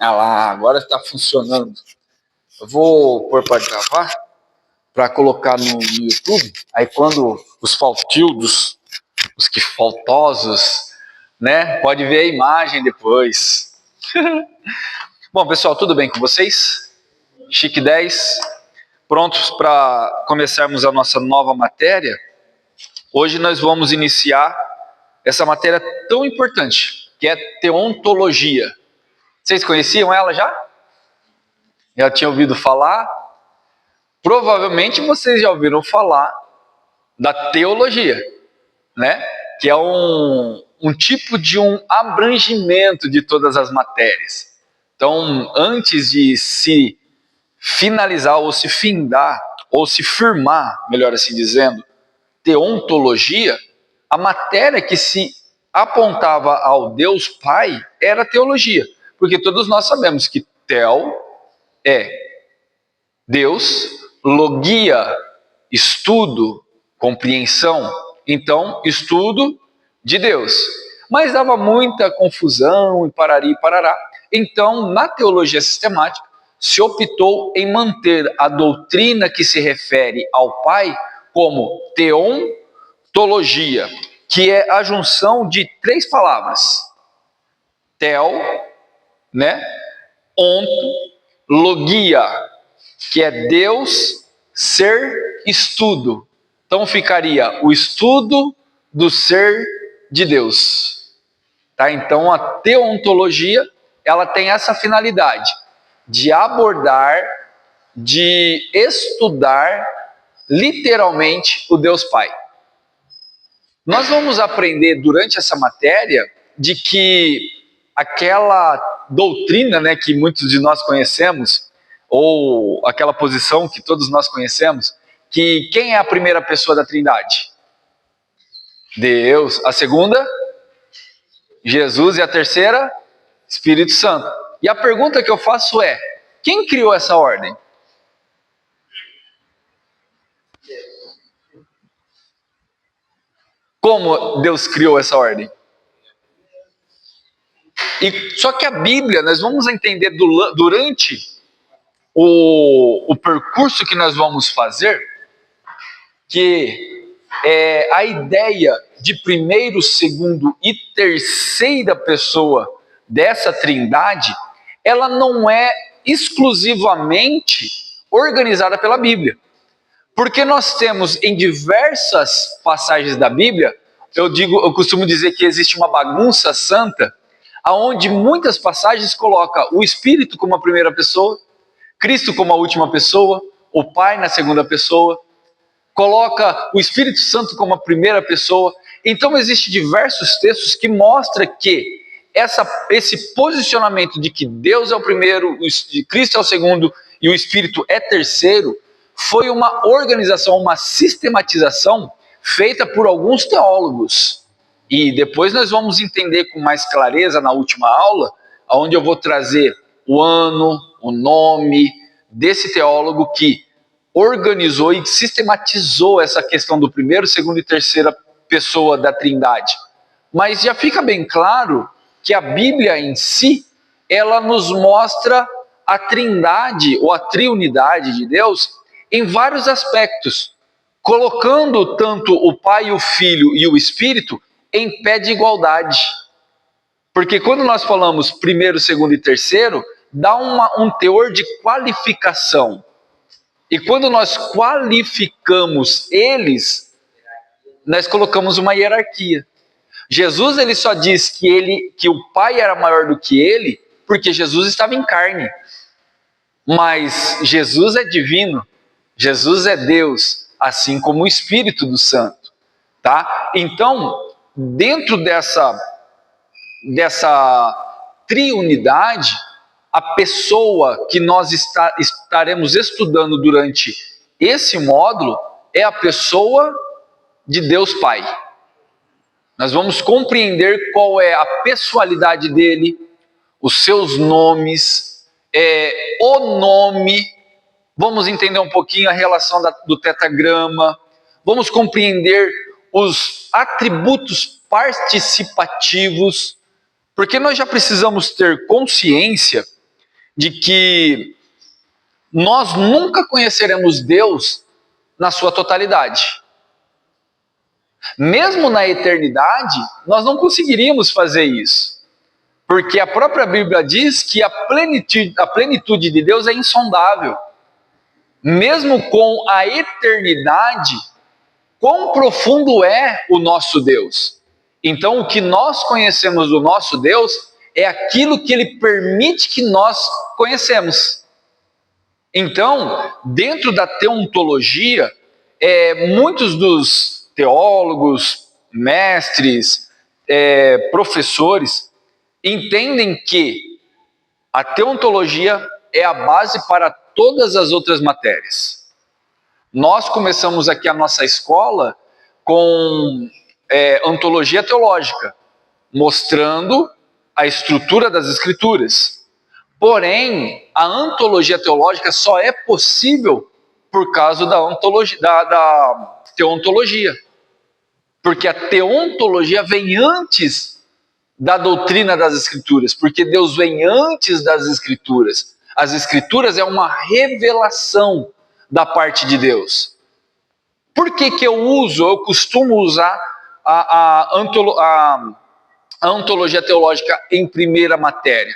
Ah lá, agora está funcionando. Eu vou pôr para gravar, para colocar no YouTube. Aí quando os faltildos, os que faltosos, né, pode ver a imagem depois. Bom, pessoal, tudo bem com vocês? Chique 10, prontos para começarmos a nossa nova matéria? Hoje nós vamos iniciar essa matéria tão importante, que é teontologia. Vocês conheciam ela já? Já tinham ouvido falar? Provavelmente vocês já ouviram falar da teologia, né? Que é um tipo de um abrangimento de todas as matérias. Então, antes de se finalizar ou se findar, ou se firmar, melhor assim dizendo, teontologia, a matéria que se apontava ao Deus Pai era teologia. Porque todos nós sabemos que Theo é Deus, logia, estudo, compreensão. Então, estudo de Deus. Mas dava muita confusão e parari e parará. Então, na teologia sistemática, se optou em manter a doutrina que se refere ao Pai como teontologia, que é a junção de três palavras. Theo, né? Onto, logia, que é Deus, ser, estudo. Então ficaria o estudo do ser de Deus. Tá? Então a teontologia, ela tem essa finalidade de abordar, de estudar literalmente o Deus Pai. Nós vamos aprender durante essa matéria de que aquela doutrina, né, que muitos de nós conhecemos, ou aquela posição que todos nós conhecemos, que quem é a primeira pessoa da Trindade? Deus. A segunda? Jesus. E a terceira? Espírito Santo. E a pergunta que eu faço é: quem criou essa ordem? Como Deus criou essa ordem? Só que a Bíblia, nós vamos entender durante o percurso que nós vamos fazer, que a ideia de primeiro, segundo e terceira pessoa dessa trindade, ela não é exclusivamente organizada pela Bíblia. Porque nós temos em diversas passagens da Bíblia, eu costumo dizer que existe uma bagunça santa, aonde muitas passagens colocam o Espírito como a primeira pessoa, Cristo como a última pessoa, o Pai na segunda pessoa, coloca o Espírito Santo como a primeira pessoa. Então existem diversos textos que mostram que esse posicionamento de que Deus é o primeiro, Cristo é o segundo e o Espírito é terceiro, foi uma organização, uma sistematização feita por alguns teólogos. E depois nós vamos entender com mais clareza na última aula, onde eu vou trazer o ano, o nome desse teólogo que organizou e sistematizou essa questão do primeiro, segundo e terceira pessoa da Trindade. Mas já fica bem claro que a Bíblia em si, ela nos mostra a Trindade ou a triunidade de Deus em vários aspectos, colocando tanto o Pai, o Filho e o Espírito em pé de igualdade. Porque quando nós falamos primeiro, segundo e terceiro, dá um teor de qualificação. E quando nós qualificamos eles, nós colocamos uma hierarquia. Jesus ele só diz que o Pai era maior do que ele, porque Jesus estava em carne. Mas Jesus é divino, Jesus é Deus, assim como o Espírito do Santo. Tá? Então, dentro dessa triunidade, a pessoa que nós estaremos estudando durante esse módulo é a pessoa de Deus Pai. Nós vamos compreender qual é a pessoalidade dele, os seus nomes, o nome, vamos entender um pouquinho a relação do tetragrama, vamos compreender os atributos participativos, porque nós já precisamos ter consciência de que nós nunca conheceremos Deus na sua totalidade. Mesmo na eternidade, nós não conseguiríamos fazer isso. Porque a própria Bíblia diz que a plenitude de Deus é insondável. Mesmo com a eternidade, quão profundo é o nosso Deus. Então, o que nós conhecemos do nosso Deus é aquilo que Ele permite que nós conhecemos. Então, dentro da teontologia, muitos dos teólogos, mestres, professores, entendem que a teontologia é a base para todas as outras matérias. Nós começamos aqui a nossa escola com ontologia teológica, mostrando a estrutura das Escrituras. Porém, a ontologia teológica só é possível por causa da teontologia. Porque a teontologia vem antes da doutrina das Escrituras, porque Deus vem antes das Escrituras. As Escrituras é uma revelação da parte de Deus. Por que eu costumo usar a ontologia teológica em primeira matéria?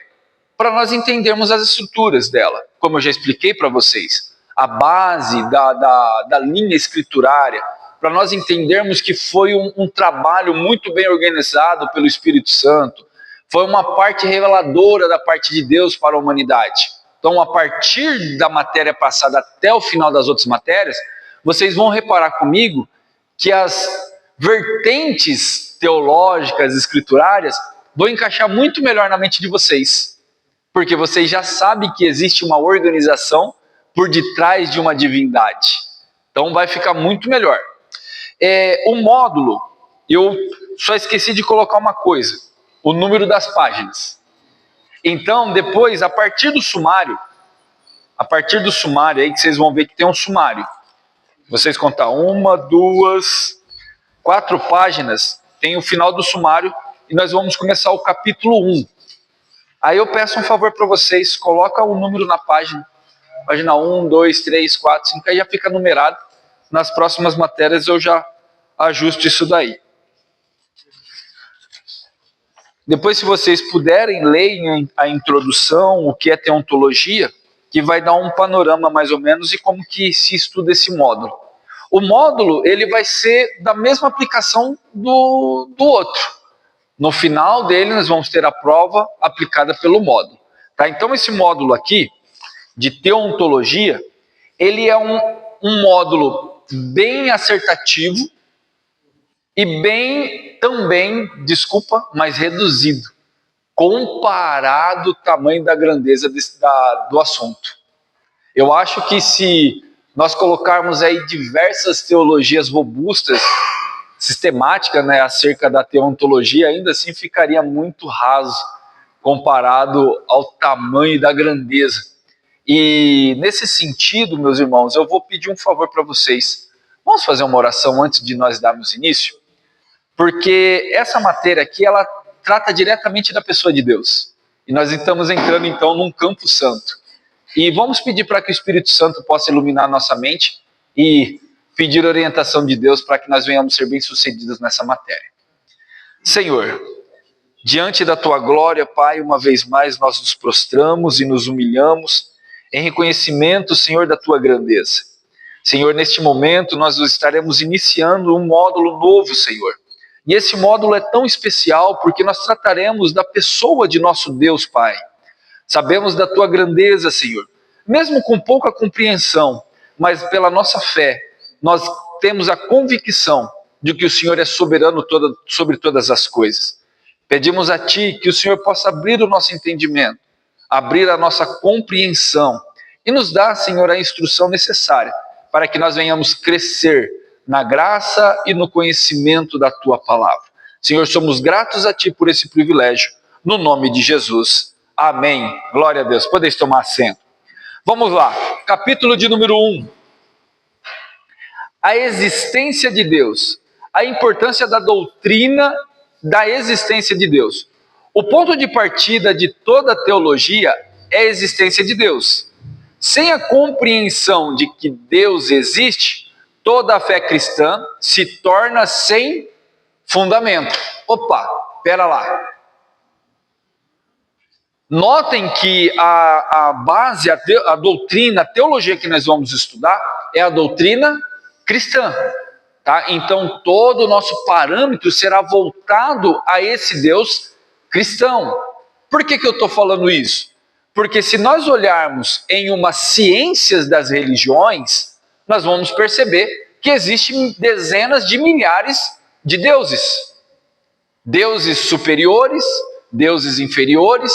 Para nós entendermos as estruturas dela, como eu já expliquei para vocês, a base da linha escriturária, para nós entendermos que foi um trabalho muito bem organizado pelo Espírito Santo, foi uma parte reveladora da parte de Deus para a humanidade. Então, a partir da matéria passada até o final das outras matérias, vocês vão reparar comigo que as vertentes teológicas, escriturárias, vão encaixar muito melhor na mente de vocês. Porque vocês já sabem que existe uma organização por detrás de uma divindade. Então vai ficar muito melhor. O módulo, eu só esqueci de colocar uma coisa: o número das páginas. Então depois, a partir do sumário aí que vocês vão ver que tem um sumário. Vocês contar 1, 2, 4 páginas, tem o final do sumário e nós vamos começar o capítulo 1. Aí eu peço um favor para vocês, coloca o número na página. Página 1, 2, 3, 4, 5, aí já fica numerado. Nas próximas matérias eu já ajusto isso daí. Depois, se vocês puderem, leiam a introdução, o que é teontologia, que vai dar um panorama mais ou menos e como que se estuda esse módulo. O módulo, ele vai ser da mesma aplicação do outro. No final dele, nós vamos ter a prova aplicada pelo módulo. Tá? Então, esse módulo aqui, de teontologia, ele é um módulo bem assertativo e bem, também, mas reduzido, comparado ao tamanho da grandeza do assunto. Eu acho que se nós colocarmos aí diversas teologias robustas, sistemática, né, acerca da teontologia, ainda assim ficaria muito raso comparado ao tamanho da grandeza. E nesse sentido, meus irmãos, eu vou pedir um favor para vocês. Vamos fazer uma oração antes de nós darmos início? Porque essa matéria aqui, ela trata diretamente da pessoa de Deus. E nós estamos entrando então num campo santo. E vamos pedir para que o Espírito Santo possa iluminar nossa mente e pedir orientação de Deus para que nós venhamos ser bem-sucedidos nessa matéria. Senhor, diante da Tua glória, Pai, uma vez mais nós nos prostramos e nos humilhamos em reconhecimento, Senhor, da Tua grandeza. Senhor, neste momento nós estaremos iniciando um módulo novo, Senhor. E esse módulo é tão especial porque nós trataremos da pessoa de nosso Deus, Pai. Sabemos da Tua grandeza, Senhor, mesmo com pouca compreensão, mas pela nossa fé, nós temos a convicção de que o Senhor é soberano sobre todas as coisas. Pedimos a Ti que o Senhor possa abrir o nosso entendimento, abrir a nossa compreensão e nos dar, Senhor, a instrução necessária para que nós venhamos crescer na graça e no conhecimento da Tua palavra. Senhor, somos gratos a Ti por esse privilégio, no nome de Jesus. Amém. Glória a Deus. Podeis tomar assento. Vamos lá, capítulo de número 1. A existência de Deus, a importância da doutrina da existência de Deus. O ponto de partida de toda a teologia é a existência de Deus. Sem a compreensão de que Deus existe, toda a fé cristã se torna sem fundamento. Opa, pera lá. Notem que a base, a doutrina, a teologia que nós vamos estudar é a doutrina cristã. Tá? Então, todo o nosso parâmetro será voltado a esse Deus cristão. Por que eu estou falando isso? Porque se nós olharmos em umas ciências das religiões, nós vamos perceber que existem dezenas de milhares de deuses. Deuses superiores, deuses inferiores.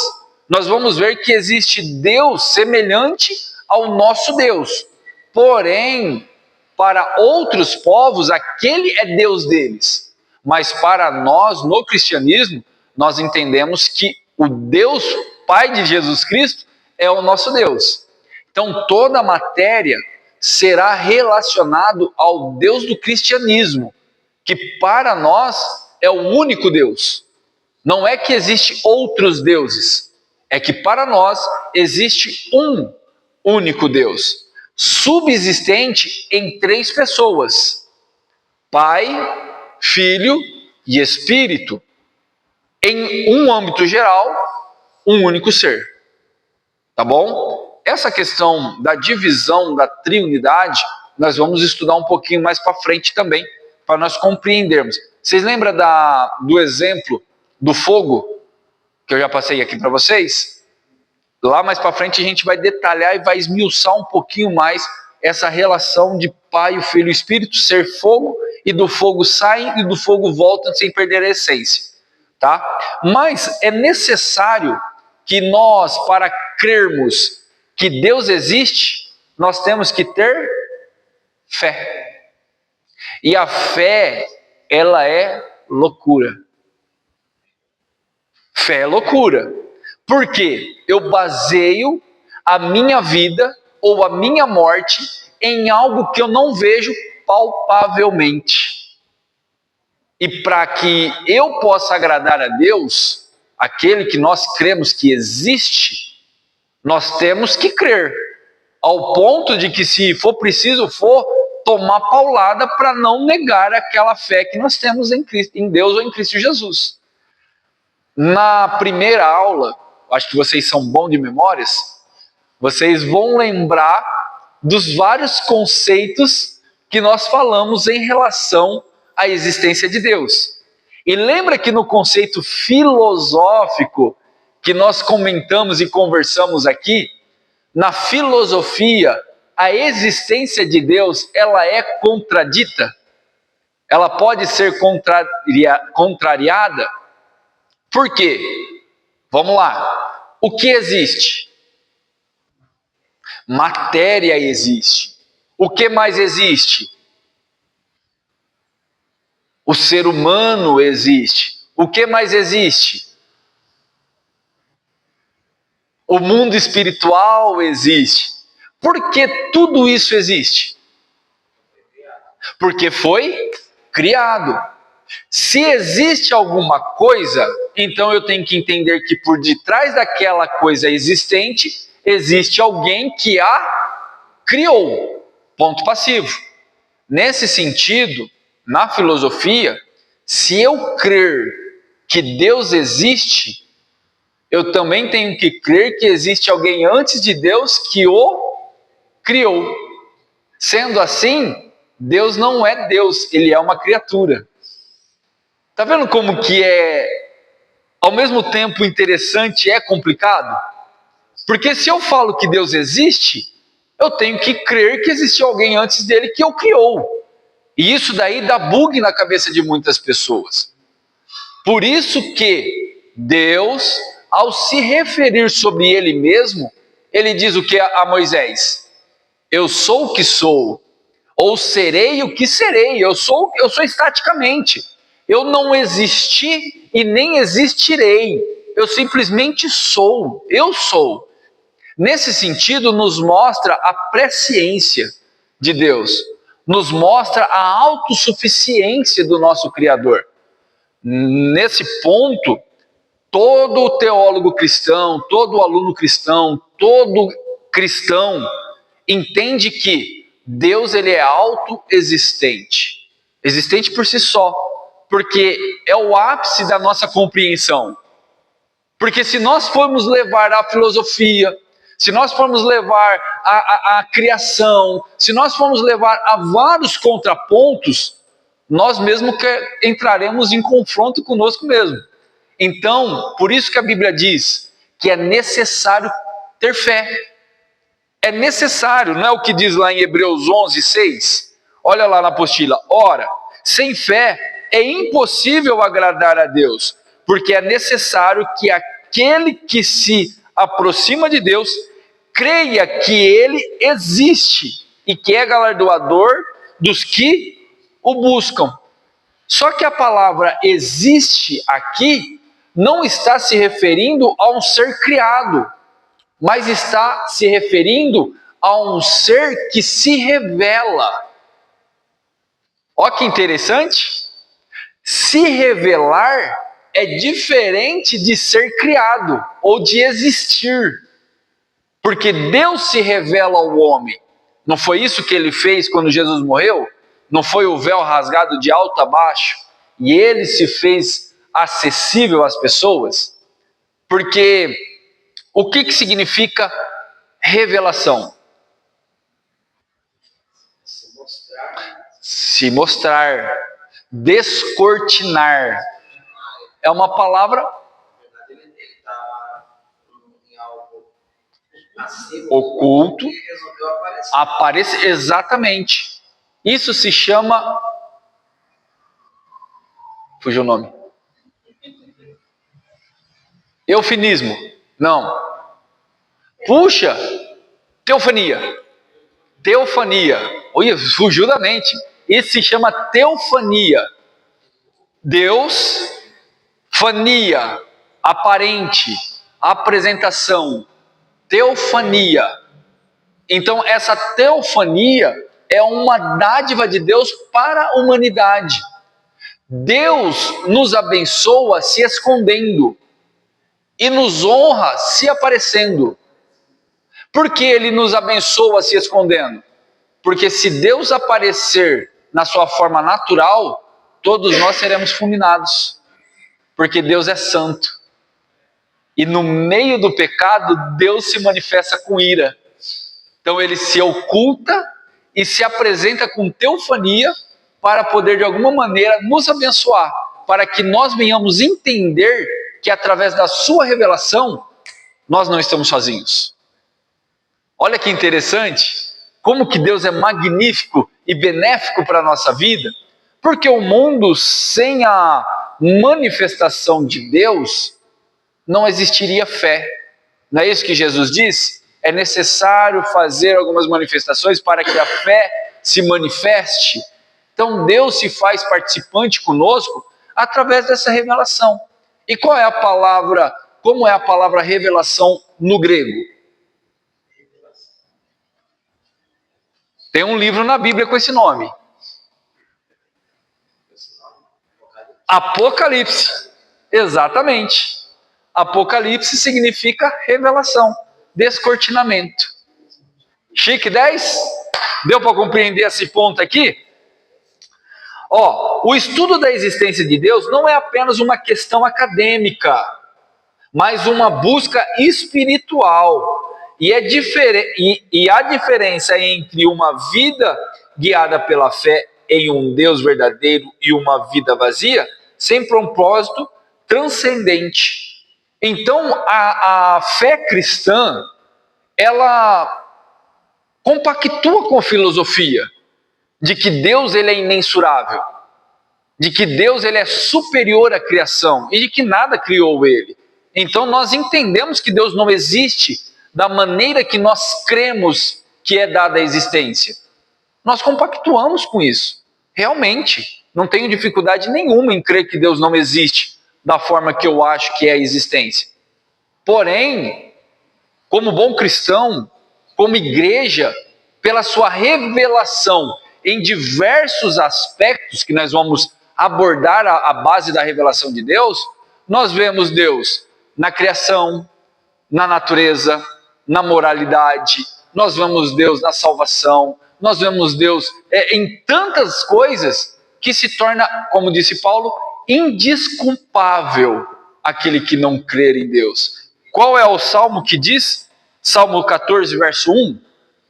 Nós vamos ver que existe Deus semelhante ao nosso Deus. Porém, para outros povos, aquele é Deus deles. Mas para nós, no cristianismo, nós entendemos que o Deus Pai de Jesus Cristo é o nosso Deus. Então, toda a matéria será relacionado ao Deus do cristianismo, que para nós é o único Deus. Não é que existe outros deuses, é que para nós existe um único Deus, subsistente em 3 pessoas: Pai, Filho e Espírito. Em um âmbito geral, um único ser. Tá bom? Essa questão da divisão da triunidade, nós vamos estudar um pouquinho mais para frente também, para nós compreendermos. Vocês lembram do exemplo do fogo, que eu já passei aqui para vocês? Lá mais para frente a gente vai detalhar e vai esmiuçar um pouquinho mais essa relação de Pai, o Filho e o Espírito, ser fogo, e do fogo saem e do fogo voltam sem perder a essência. Tá? Mas é necessário que nós, para crermos que Deus existe, nós temos que ter fé. E a fé, ela é loucura. Fé é loucura. Por quê? Eu baseio a minha vida ou a minha morte em algo que eu não vejo palpavelmente. E para que eu possa agradar a Deus, aquele que nós cremos que existe, nós temos que crer. Ao ponto de que, se for preciso, tomar paulada para não negar aquela fé que nós temos em Cristo, em Deus ou em Cristo Jesus. Na primeira aula, acho que vocês são bons de memórias, vocês vão lembrar dos vários conceitos que nós falamos em relação à existência de Deus. E lembra que no conceito filosófico que nós comentamos e conversamos aqui, na filosofia, a existência de Deus, ela é contradita? Ela pode ser contrariada? Por quê? Vamos lá. O que existe? Matéria existe. O que mais existe? O ser humano existe. O que mais existe? O mundo espiritual existe. Por que tudo isso existe? Porque foi criado. Se existe alguma coisa, então eu tenho que entender que por detrás daquela coisa existente, existe alguém que a criou. Ponto passivo. Nesse sentido, na filosofia, se eu crer que Deus existe, eu também tenho que crer que existe alguém antes de Deus que o criou. Sendo assim, Deus não é Deus, ele é uma criatura. Tá vendo como que é, ao mesmo tempo, interessante e é complicado? Porque se eu falo que Deus existe, eu tenho que crer que existiu alguém antes dele que o criou. E isso daí dá bug na cabeça de muitas pessoas. Por isso que Deus, ao se referir sobre ele mesmo, ele diz o que a Moisés? Eu sou o que sou, ou serei o que serei, eu sou estaticamente. Eu não existi e nem existirei, eu simplesmente sou, eu sou. Nesse sentido, nos mostra a presciência de Deus, nos mostra a autossuficiência do nosso Criador. Nesse ponto, todo teólogo cristão, todo aluno cristão, todo cristão entende que Deus ele é autoexistente, existente por si só, porque é o ápice da nossa compreensão. Porque se nós formos levar a filosofia, se nós formos levar a criação, se nós formos levar a vários contrapontos, nós mesmos entraremos em confronto conosco mesmo. Então, por isso que a Bíblia diz que é necessário ter fé. É necessário, não é o que diz lá em Hebreus 11:6? Olha lá na apostila. Ora, sem fé é impossível agradar a Deus, porque é necessário que aquele que se aproxima de Deus creia que Ele existe e que é galardoador dos que o buscam. Só que a palavra existe aqui não está se referindo a um ser criado, mas está se referindo a um ser que se revela. Olha que interessante. Se revelar é diferente de ser criado ou de existir. Porque Deus se revela ao homem. Não foi isso que ele fez quando Jesus morreu? Não foi o véu rasgado de alto a baixo? E ele se fez acessível às pessoas? Porque o que significa revelação? Se mostrar, descortinar. É uma palavra oculto, aparece exatamente. Isso se chama, fugiu o nome, eufemismo. Não. Puxa, teofania. Teofania. Olha, fugiu da mente. Isso se chama teofania. Deus, fania, aparente, apresentação. Teofania. Então, essa teofania é uma dádiva de Deus para a humanidade. Deus nos abençoa se escondendo e nos honra se aparecendo. Por que Ele nos abençoa se escondendo? Porque se Deus aparecer na sua forma natural, todos nós seremos fulminados. Porque Deus é santo. E no meio do pecado, Deus se manifesta com ira. Então ele se oculta e se apresenta com teofania para poder de alguma maneira nos abençoar, para que nós venhamos entender que através da sua revelação, nós não estamos sozinhos. Olha que interessante, como que Deus é magnífico e benéfico para a nossa vida, porque o mundo sem a manifestação de Deus, não existiria fé. Não é isso que Jesus disse? É necessário fazer algumas manifestações para que a fé se manifeste. Então Deus se faz participante conosco através dessa revelação. E qual é a palavra, como é a palavra revelação no grego? Tem um livro na Bíblia com esse nome. Apocalipse. Exatamente. Apocalipse significa revelação, descortinamento. Chique 10? Deu para compreender esse ponto aqui? O estudo da existência de Deus não é apenas uma questão acadêmica, mas uma busca espiritual. E a diferença entre uma vida guiada pela fé em um Deus verdadeiro e uma vida vazia, sem propósito transcendente. Então, a fé cristã, ela compactua com a filosofia de que Deus ele é imensurável, de que Deus ele é superior à criação e de que nada criou ele. Então, nós entendemos que Deus não existe da maneira que nós cremos que é dada a existência. Nós compactuamos com isso, realmente. Não tenho dificuldade nenhuma em crer que Deus não existe da forma que eu acho que é a existência. Porém, como bom cristão, como igreja, pela sua revelação em diversos aspectos que nós vamos abordar a base da revelação de Deus, nós vemos Deus na criação, na natureza, na moralidade, nós vemos Deus na salvação, nós vemos Deus em tantas coisas que se torna, como disse Paulo, indesculpável aquele que não crer em Deus. Qual é o salmo que diz? Salmo 14, verso 1.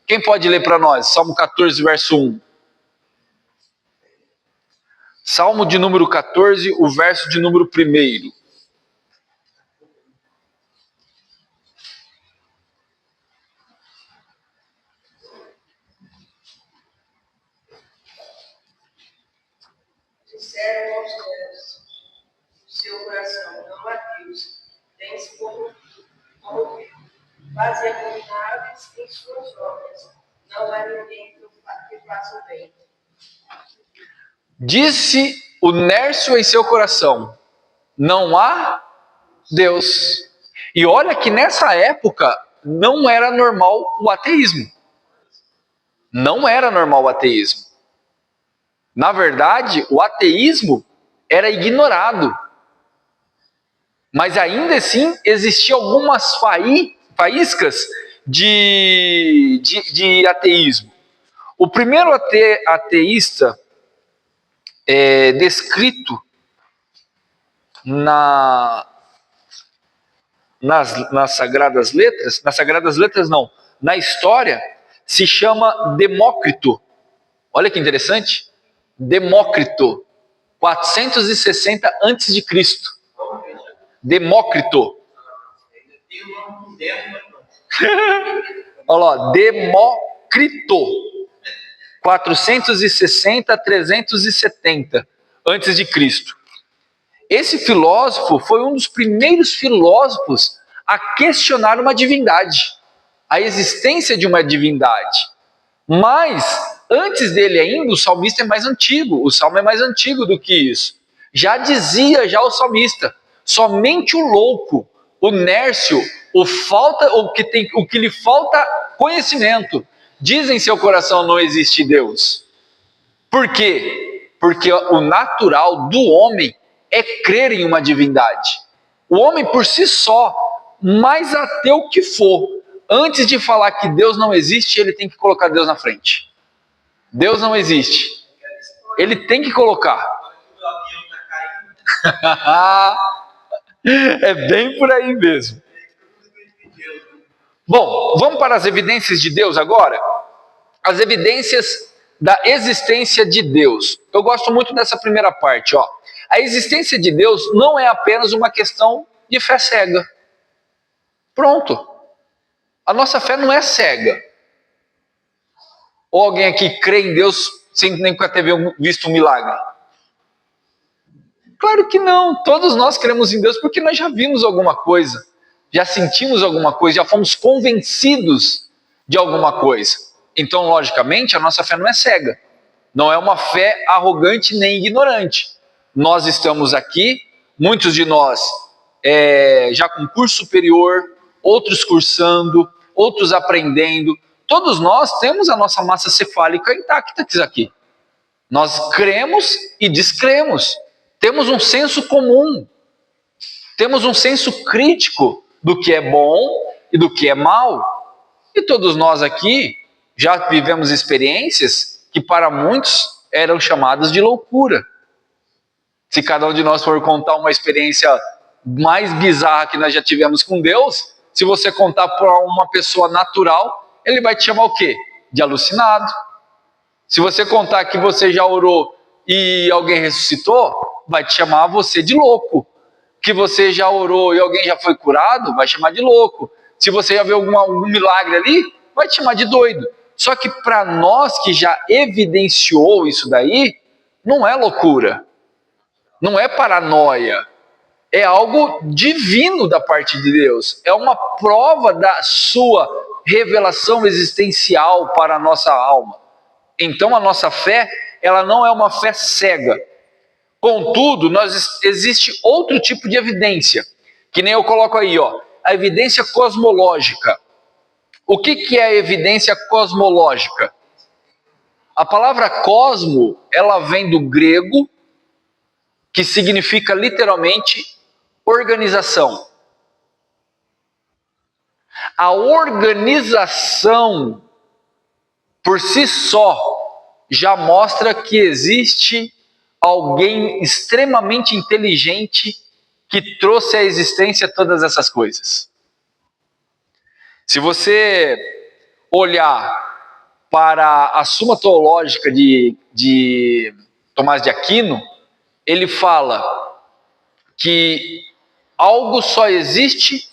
Quem pode ler para nós? Salmo 14, verso 1. Salmo de número 14, o verso de número 1. Disseram aos céus, o seu coração não há Deus, tem-se corrompido, fazem abomináveis em suas obras, não há ninguém que faça o bem. Disse o nércio em seu coração, não há Deus. E olha que nessa época não era normal o ateísmo. Não era normal o ateísmo. Na verdade, o ateísmo era ignorado. Mas ainda assim existiam algumas faíscas de ateísmo. O primeiro ateísta descrito nas Sagradas Letras não, na história, se chama Demócrito. Olha que interessante. Demócrito, 460 a.C. Demócrito. Olha lá, Demócrito, 460 a 370 a.C. Esse filósofo foi um dos primeiros filósofos a questionar uma divindade, a existência de uma divindade. Mas, antes dele ainda, o salmista é mais antigo, o salmo é mais antigo do que isso. Já dizia o salmista, somente o louco, o nércio, o que lhe falta conhecimento, diz em seu coração não existe Deus. Por quê? Porque o natural do homem é crer em uma divindade. O homem por si só, mais ateu que for, antes de falar que Deus não existe, ele tem que colocar Deus na frente. Deus não existe. Ele tem que colocar. É bem por aí mesmo. Bom, vamos para as evidências de Deus agora? As evidências da existência de Deus. Eu gosto muito dessa primeira parte, ó. A existência de Deus não é apenas uma questão de fé cega. Pronto. A nossa fé não é cega. Ou alguém aqui crê em Deus sem nem ter visto um milagre? Claro que não. Todos nós cremos em Deus porque nós já vimos alguma coisa, já sentimos alguma coisa, já fomos convencidos de alguma coisa. Então, logicamente, a nossa fé não é cega. Não é uma fé arrogante nem ignorante. Nós estamos aqui, muitos de nós já com curso superior, outros cursando, outros aprendendo. Todos nós temos a nossa massa cefálica intacta aqui. Nós cremos e descremos. Temos um senso comum. Temos um senso crítico do que é bom e do que é mal. E todos nós aqui já vivemos experiências que para muitos eram chamadas de loucura. Se cada um de nós for contar uma experiência mais bizarra que nós já tivemos com Deus, se você contar para uma pessoa natural, ele vai te chamar o quê? De alucinado. Se você contar que você já orou e alguém ressuscitou, vai te chamar você de louco. Que você já orou e alguém já foi curado, vai chamar de louco. Se você já viu algum milagre ali, vai te chamar de doido. Só que para nós que já evidenciou isso daí, não é loucura. Não é paranoia. É algo divino da parte de Deus. É uma prova da sua revelação existencial para a nossa alma. Então a nossa fé, ela não é uma fé cega. Contudo, existe outro tipo de evidência, que nem eu coloco aí, ó, a evidência cosmológica. O que é a evidência cosmológica? A palavra cosmo, ela vem do grego, que significa literalmente organização. A organização, por si só, já mostra que existe alguém extremamente inteligente que trouxe à existência todas essas coisas. Se você olhar para a Suma Teológica de Tomás de Aquino, ele fala que algo só existe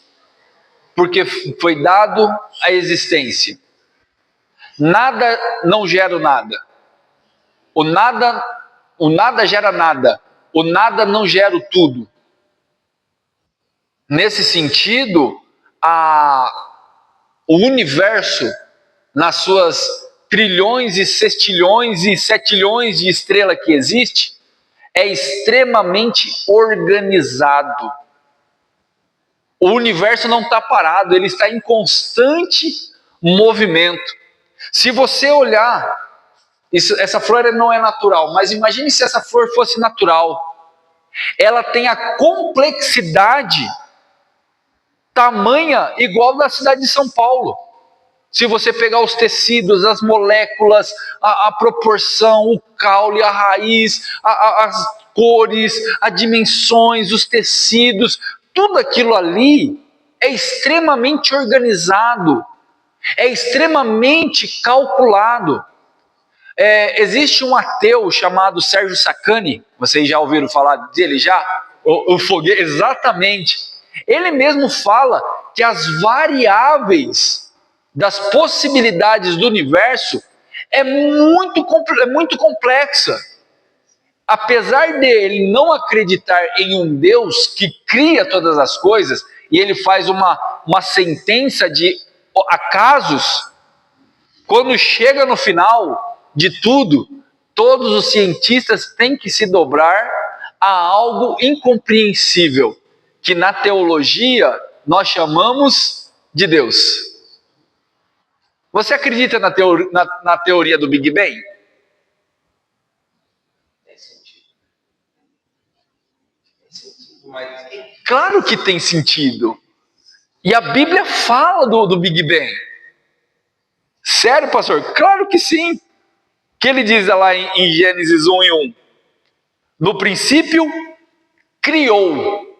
porque foi dado à existência. Nada não gera o nada. O nada gera nada. O nada não gera o tudo. Nesse sentido, o universo, nas suas trilhões e sextilhões e setilhões de estrelas que existe, é extremamente organizado. O universo não está parado, ele está em constante movimento. Se você olhar, essa flor não é natural, mas imagine se essa flor fosse natural. Ela tem a complexidade tamanha igual da cidade de São Paulo. Se você pegar os tecidos, as moléculas, a proporção, o caule, a raiz, as cores, as dimensões, os tecidos, tudo aquilo ali é extremamente organizado, é extremamente calculado. Existe um ateu chamado Sérgio Sacani, vocês já ouviram falar dele já? O foguete, exatamente. Ele mesmo fala que as variáveis das possibilidades do universo é muito complexa. Apesar dele não acreditar em um Deus que cria todas as coisas, e ele faz uma sentença de acasos, quando chega no final de tudo, todos os cientistas têm que se dobrar a algo incompreensível, que na teologia nós chamamos de Deus. Você acredita na teoria do Big Bang? Tem sentido. Tem sentido, mas Claro que tem sentido. E a Bíblia fala do Big Bang. Sério, pastor? Claro que sim. O que ele diz lá em Gênesis 1:1? No princípio, criou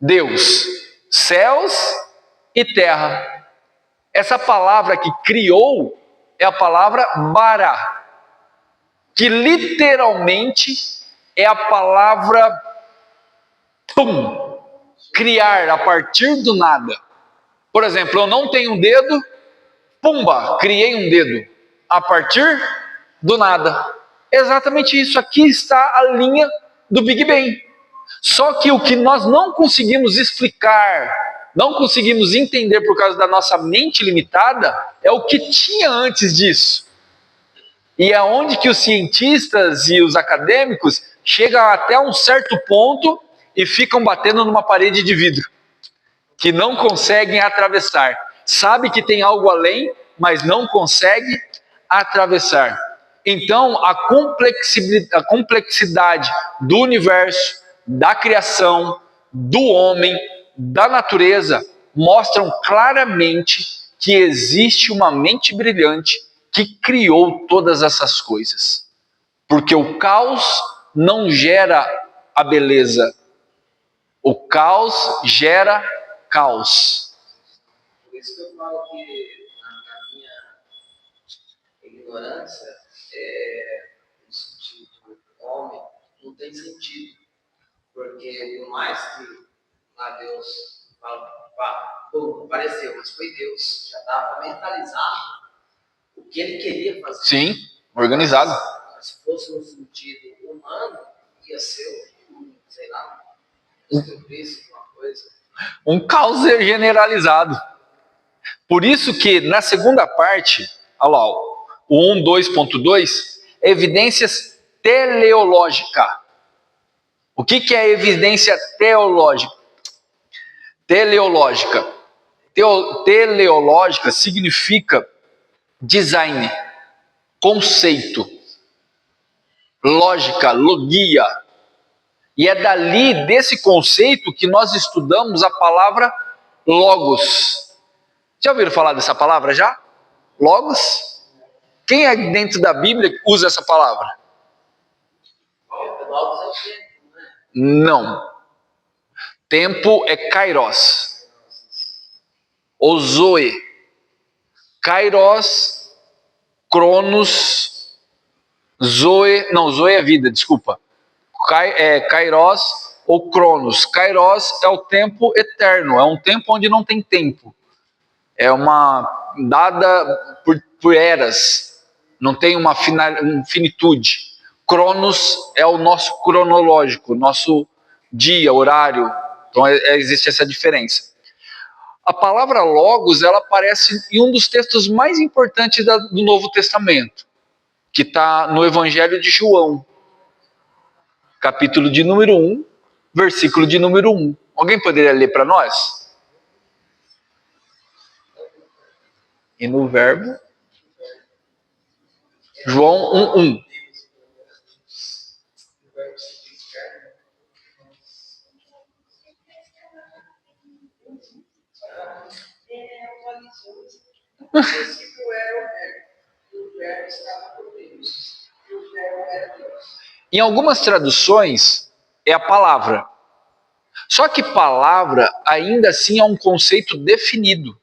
Deus céus e terra. Essa palavra que criou é a palavra bara, que literalmente é a palavra criar a partir do nada. Por exemplo, eu não tenho um dedo, pumba, criei um dedo a partir do nada. Exatamente isso, aqui está a linha do Big Bang. Só que o que nós não conseguimos explicar, não conseguimos entender por causa da nossa mente limitada, é o que tinha antes disso. E é onde que os cientistas e os acadêmicos chegam até um certo ponto e ficam batendo numa parede de vidro, que não conseguem atravessar. Sabe que tem algo além, mas não consegue atravessar. Então, a complexidade do universo, da criação, do homem, da natureza, mostram claramente que existe uma mente brilhante que criou todas essas coisas. Porque o caos não gera a beleza. O caos gera caos. por isso que eu falo que na minha ignorância, no sentido homem, não tem sentido. Porque por mais que lá Deus apareceu, mas foi Deus, já estava mentalizado o que ele queria fazer. Sim, organizado. Mas se fosse no sentido humano, ia ser sei lá, uma coisa. Um caos generalizado. Por isso que na segunda parte, olha lá, o 1.2.2, evidências teleológicas. O que é evidência teológica? Teleológica. Teleológica significa design, conceito, lógica, logia. E é dali, desse conceito, que nós estudamos a palavra logos. Já ouviram falar dessa palavra já? Logos? Quem é dentro da Bíblia que usa essa palavra? Não. Tempo é kairos. Ou zoe. Kairos, cronos, zoe. Não, zoe é vida, desculpa. Kairos ou cronos. Kairos é o tempo eterno. É um tempo onde não tem tempo. É uma dada por eras. Não tem uma finitude. Cronos é o nosso cronológico, nosso dia, horário. Então existe essa diferença. A palavra logos, ela aparece em um dos textos mais importantes do Novo Testamento, que está no Evangelho de João, capítulo de número 1, versículo de número 1. Alguém poderia ler para nós? E no verbo, João 1:1. O princípio era o verbo, e o verbo estava com Deus, e o verbo era Deus. Em algumas traduções, é a palavra. Só que palavra, ainda assim, é um conceito definido.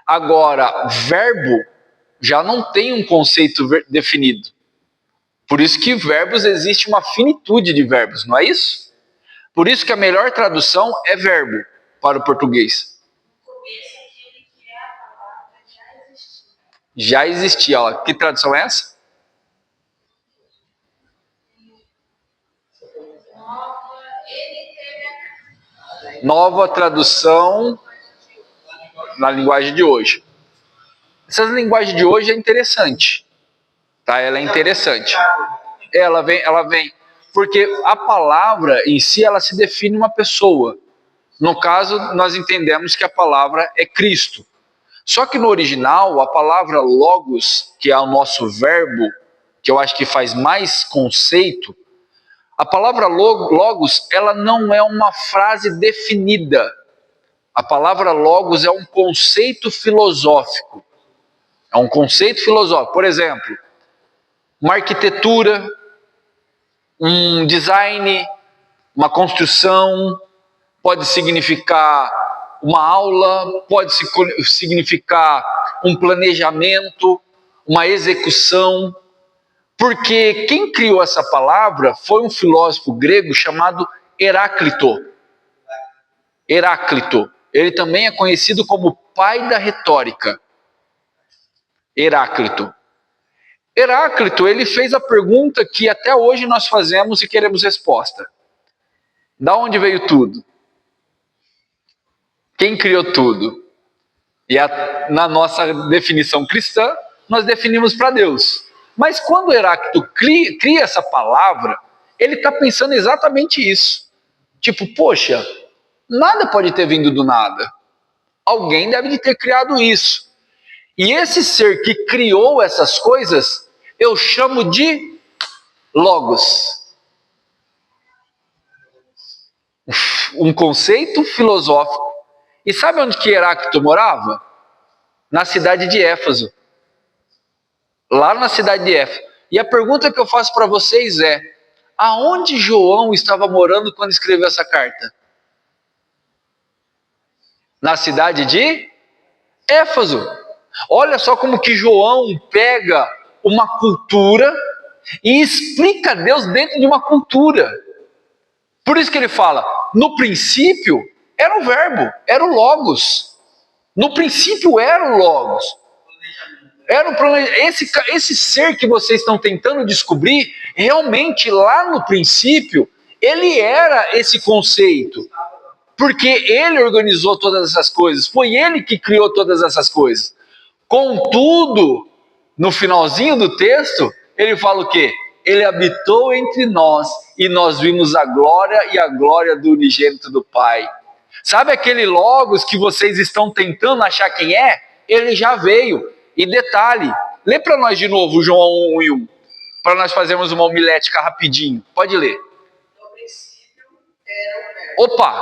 Agora, verbo já não tem um conceito definido. Por isso que verbos, existe uma finitude de verbos, não é isso? Por isso que a melhor tradução é verbo para o português. Já existia. Ó. Que tradução é essa? Nova tradução na linguagem de hoje. Essa linguagem de hoje é interessante. Tá? Ela é interessante. Ela vem, porque a palavra em si, ela se define uma pessoa. No caso, nós entendemos que a palavra é Cristo. Só que no original, a palavra logos, que é o nosso verbo, que eu acho que faz mais conceito, a palavra logos, ela não é uma frase definida. A palavra logos é um conceito filosófico. É um conceito filosófico. Por exemplo, uma arquitetura, um design, uma construção, pode significar uma aula, pode significar um planejamento, uma execução. Porque quem criou essa palavra foi um filósofo grego chamado Heráclito. Heráclito. Ele também é conhecido como pai da retórica. Heráclito. Heráclito, ele fez a pergunta que até hoje nós fazemos e queremos resposta. Da onde veio tudo? Quem criou tudo? E na nossa definição cristã, nós definimos para Deus. Mas quando Heráclito cria essa palavra, ele está pensando exatamente isso. Tipo, poxa, nada pode ter vindo do nada. Alguém deve ter criado isso. E esse ser que criou essas coisas, eu chamo de logos. Um conceito filosófico. E sabe onde que Heráclito morava? Na cidade de Éfeso. Lá na cidade de Éfeso. E a pergunta que eu faço para vocês é: aonde João estava morando quando escreveu essa carta? Na cidade de Éfeso. Olha só como que João pega uma cultura e explica Deus dentro de uma cultura. Por isso que ele fala, no princípio era o verbo, era o logos. No princípio era o logos. Era um esse ser que vocês estão tentando descobrir, realmente lá no princípio, ele era esse conceito. Porque ele organizou todas essas coisas, foi ele que criou todas essas coisas. Contudo, no finalzinho do texto, ele fala o quê? Ele habitou entre nós e nós vimos a glória e a glória do unigênito do Pai. Sabe aquele logos que vocês estão tentando achar quem é? Ele já veio. E detalhe, lê para nós de novo João 1:1, para nós fazermos uma homilética rapidinho. Pode ler. Opa,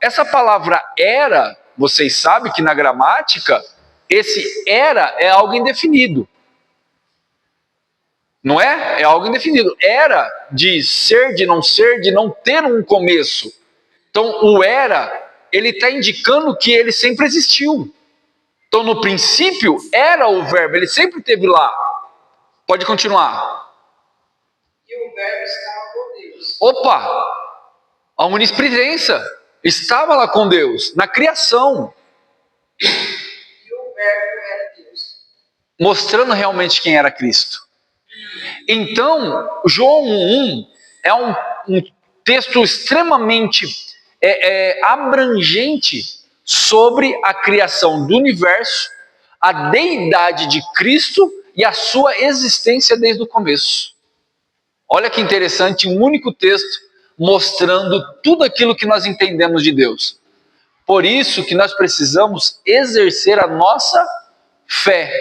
essa palavra era, vocês sabem que na gramática, esse era é algo indefinido. Não é? É algo indefinido. Era de ser, de não ter um começo. Então, o era, ele está indicando que ele sempre existiu. Então, no princípio, era o verbo, ele sempre esteve lá. Pode continuar. E o verbo estava com Deus. Opa! A onipresença estava lá com Deus, na criação. E o verbo era Deus. Mostrando realmente quem era Cristo. Então, João 1 é um texto extremamente abrangente sobre a criação do universo, a deidade de Cristo e a sua existência desde o começo. Olha que interessante, um único texto mostrando tudo aquilo que nós entendemos de Deus. Por isso que nós precisamos exercer a nossa fé.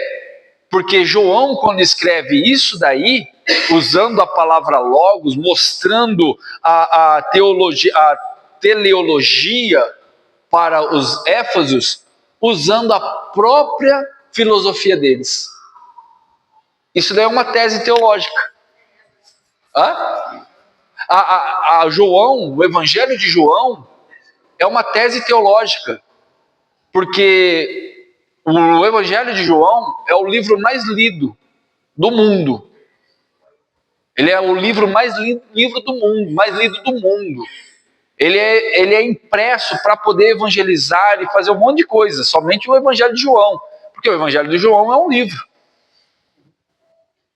Porque João, quando escreve isso daí, usando a palavra logos, mostrando a teleologia para os éfasos, usando a própria filosofia deles. Isso daí é uma tese teológica. João, o Evangelho de João, é uma tese teológica. Porque o Evangelho de João é o livro mais lido do mundo. Ele é o livro mais lido do mundo. Ele é impresso para poder evangelizar e fazer um monte de coisa, somente o Evangelho de João, porque o Evangelho de João é um livro.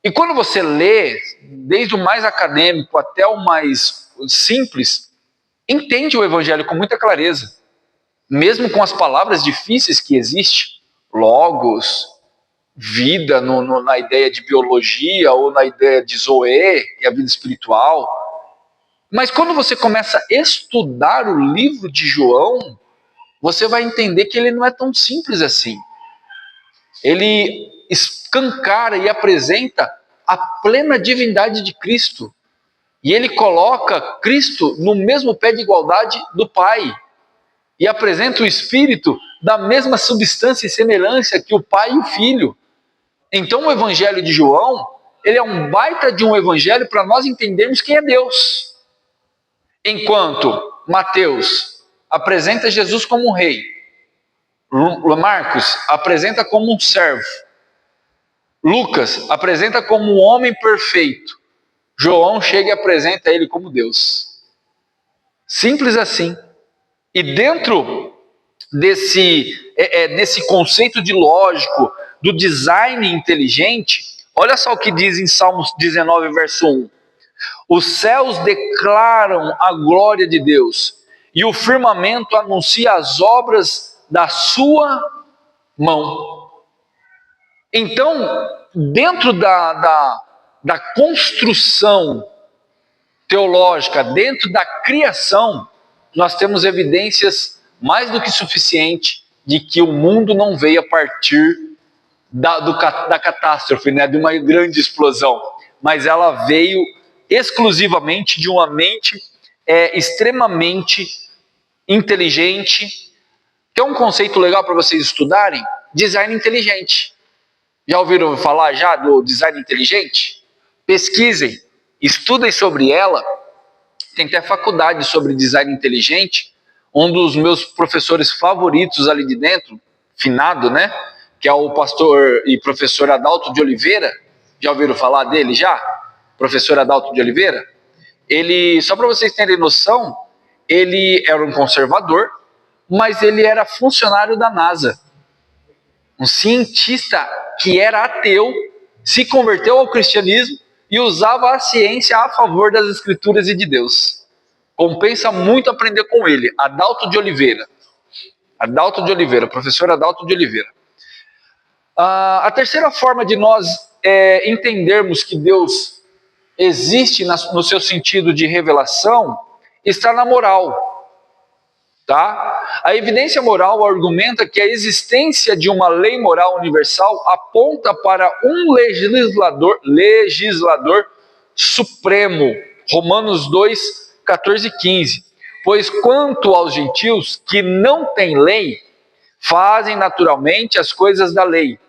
E quando você lê, desde o mais acadêmico até o mais simples, entende o Evangelho com muita clareza, mesmo com as palavras difíceis que existem, logos, vida na ideia de biologia ou na ideia de zoe, que é a vida espiritual. Mas quando você começa a estudar o livro de João, você vai entender que ele não é tão simples assim. Ele escancara e apresenta a plena divindade de Cristo. E ele coloca Cristo no mesmo pé de igualdade do Pai. E apresenta o Espírito da mesma substância e semelhança que o Pai e o Filho. Então o Evangelho de João, ele é um baita de um evangelho para nós entendermos quem é Deus. Enquanto Mateus apresenta Jesus como um rei, Marcos apresenta como um servo, Lucas apresenta como um homem perfeito, João chega e apresenta ele como Deus. Simples assim. E dentro desse conceito de lógico, do design inteligente, olha só o que diz em Salmos 19, verso 1. Os céus declaram a glória de Deus, e o firmamento anuncia as obras da sua mão. Então, dentro da construção teológica, dentro da criação, nós temos evidências mais do que suficiente de que o mundo não veio a partir da catástrofe, né, de uma grande explosão, mas ela veio exclusivamente de uma mente extremamente inteligente, que é um conceito legal para vocês estudarem, design inteligente. Já ouviram falar já do design inteligente? Pesquisem, estudem sobre ela. Tem até faculdade sobre design inteligente. Um dos meus professores favoritos ali de dentro, finado, né? Que é o pastor e professor Adalto de Oliveira. Já ouviram falar dele já? Professor Adalto de Oliveira. Ele, só para vocês terem noção, ele era um conservador, mas ele era funcionário da NASA. Um cientista que era ateu, se converteu ao cristianismo e usava a ciência a favor das escrituras e de Deus. Compensa muito aprender com ele, Adalto de Oliveira. Adalto de Oliveira, professor Adalto de Oliveira. A terceira forma de nós entendermos que Deus existe no seu sentido de revelação está na moral. Tá? A evidência moral argumenta que a existência de uma lei moral universal aponta para um legislador supremo. Romanos 2, 14 e 15. Pois quanto aos gentios que não têm lei, fazem naturalmente as coisas da lei,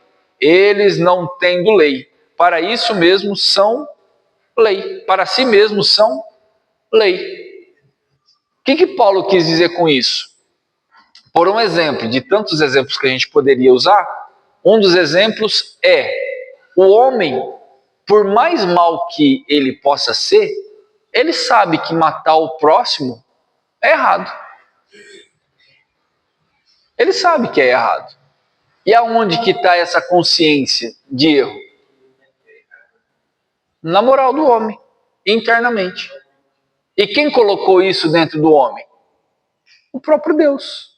eles não tendo lei. Para isso mesmo são lei. Para si mesmos são lei. O que Paulo quis dizer com isso? Por um exemplo, de tantos exemplos que a gente poderia usar, um dos exemplos é o homem, por mais mal que ele possa ser, ele sabe que matar o próximo é errado. Ele sabe que é errado. E aonde que está essa consciência de erro? Na moral do homem, internamente. E quem colocou isso dentro do homem? O próprio Deus.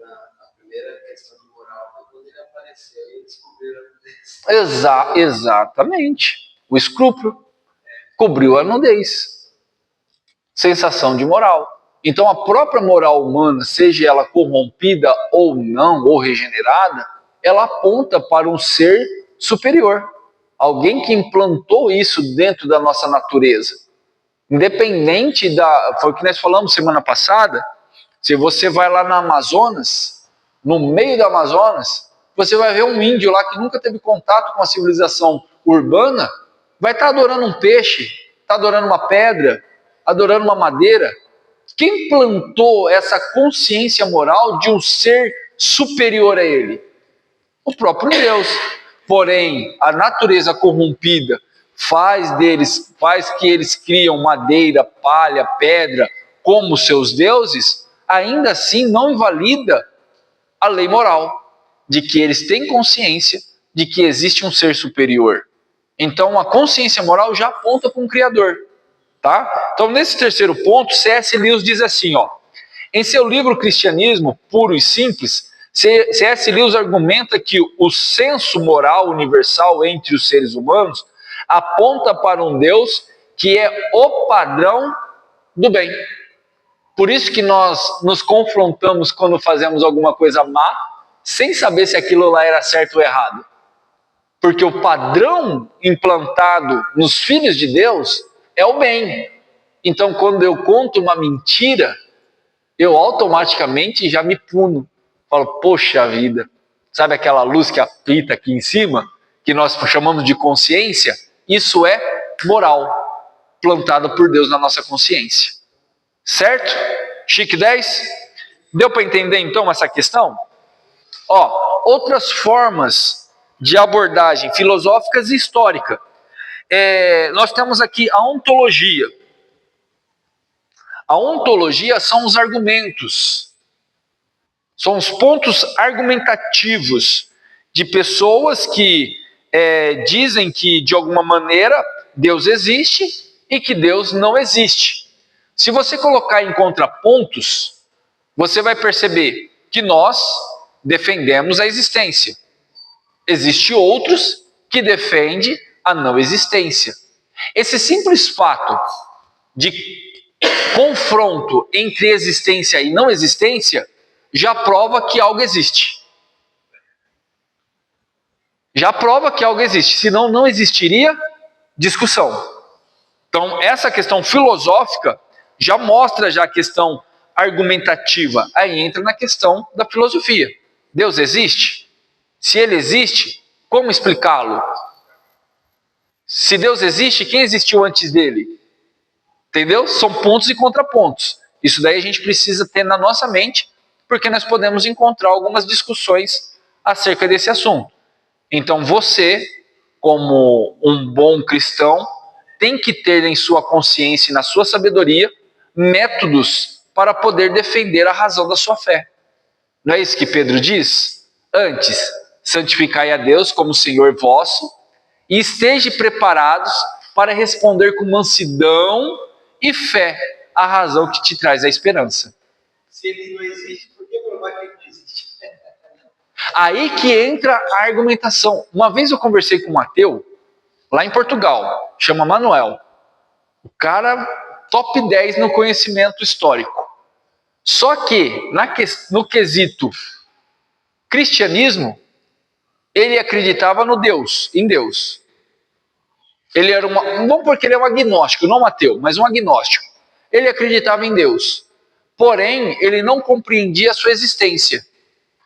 Na primeira questão de moral, quando ele apareceu, ele descobriu a nudez. Exatamente. O escrúpulo cobriu a nudez. Sensação de moral. Então a própria moral humana, seja ela corrompida ou não, ou regenerada, ela aponta para um ser superior. Alguém que implantou isso dentro da nossa natureza. Independente da... Foi o que nós falamos semana passada. Se você vai lá na Amazonas, no meio do Amazonas, você vai ver um índio lá que nunca teve contato com a civilização urbana, vai estar adorando um peixe, está adorando uma pedra, adorando uma madeira. Quem plantou essa consciência moral de um ser superior a ele? O próprio Deus. Porém, a natureza corrompida faz que eles criam madeira, palha, pedra como seus deuses, ainda assim não invalida a lei moral, de que eles têm consciência de que existe um ser superior. Então a consciência moral já aponta para um Criador. Tá? Então nesse terceiro ponto, C.S. Lewis diz assim, ó, em seu livro Cristianismo Puro e Simples, C.S. Lewis argumenta que o senso moral universal entre os seres humanos aponta para um Deus que é o padrão do bem. Por isso que nós nos confrontamos quando fazemos alguma coisa má, sem saber se aquilo lá era certo ou errado. Porque o padrão implantado nos filhos de Deus é o bem. Então, quando eu conto uma mentira, eu automaticamente já me puno. Falo, poxa vida, sabe aquela luz que apita aqui em cima, que nós chamamos de consciência? Isso é moral, plantada por Deus na nossa consciência. Certo? Chique 10? Deu para entender então essa questão? Ó, outras formas de abordagem filosóficas e histórica. Nós temos aqui a ontologia. A ontologia são os argumentos, são os pontos argumentativos de pessoas que dizem que, de alguma maneira, Deus existe e que Deus não existe. Se você colocar em contrapontos, você vai perceber que nós defendemos a existência. Existem outros que defendem a não existência. Esse simples fato de confronto entre existência e não existência já prova que algo existe. Já prova que algo existe, senão não existiria discussão. Então, essa questão filosófica já mostra já a questão argumentativa. Aí entra na questão da filosofia. Deus existe? Se ele existe, como explicá-lo? Se Deus existe, quem existiu antes dele? Entendeu? São pontos e contrapontos. Isso daí a gente precisa ter na nossa mente, porque nós podemos encontrar algumas discussões acerca desse assunto. Então você, como um bom cristão, tem que ter em sua consciência e na sua sabedoria métodos para poder defender a razão da sua fé. Não é isso que Pedro diz? Antes, santificai a Deus como Senhor vosso e esteja preparados para responder com mansidão e fé a razão que te traz a esperança. Se ele não existe, por que provar que ele não existe? Aí que entra a argumentação. Uma vez eu conversei com um ateu, lá em Portugal, chama Manuel. O cara top 10 no conhecimento histórico. Só que, no quesito cristianismo, ele acreditava no Deus, em Deus. Ele era não porque ele é um agnóstico, não um ateu, mas um agnóstico. Ele acreditava em Deus. porém ele não compreendia a sua existência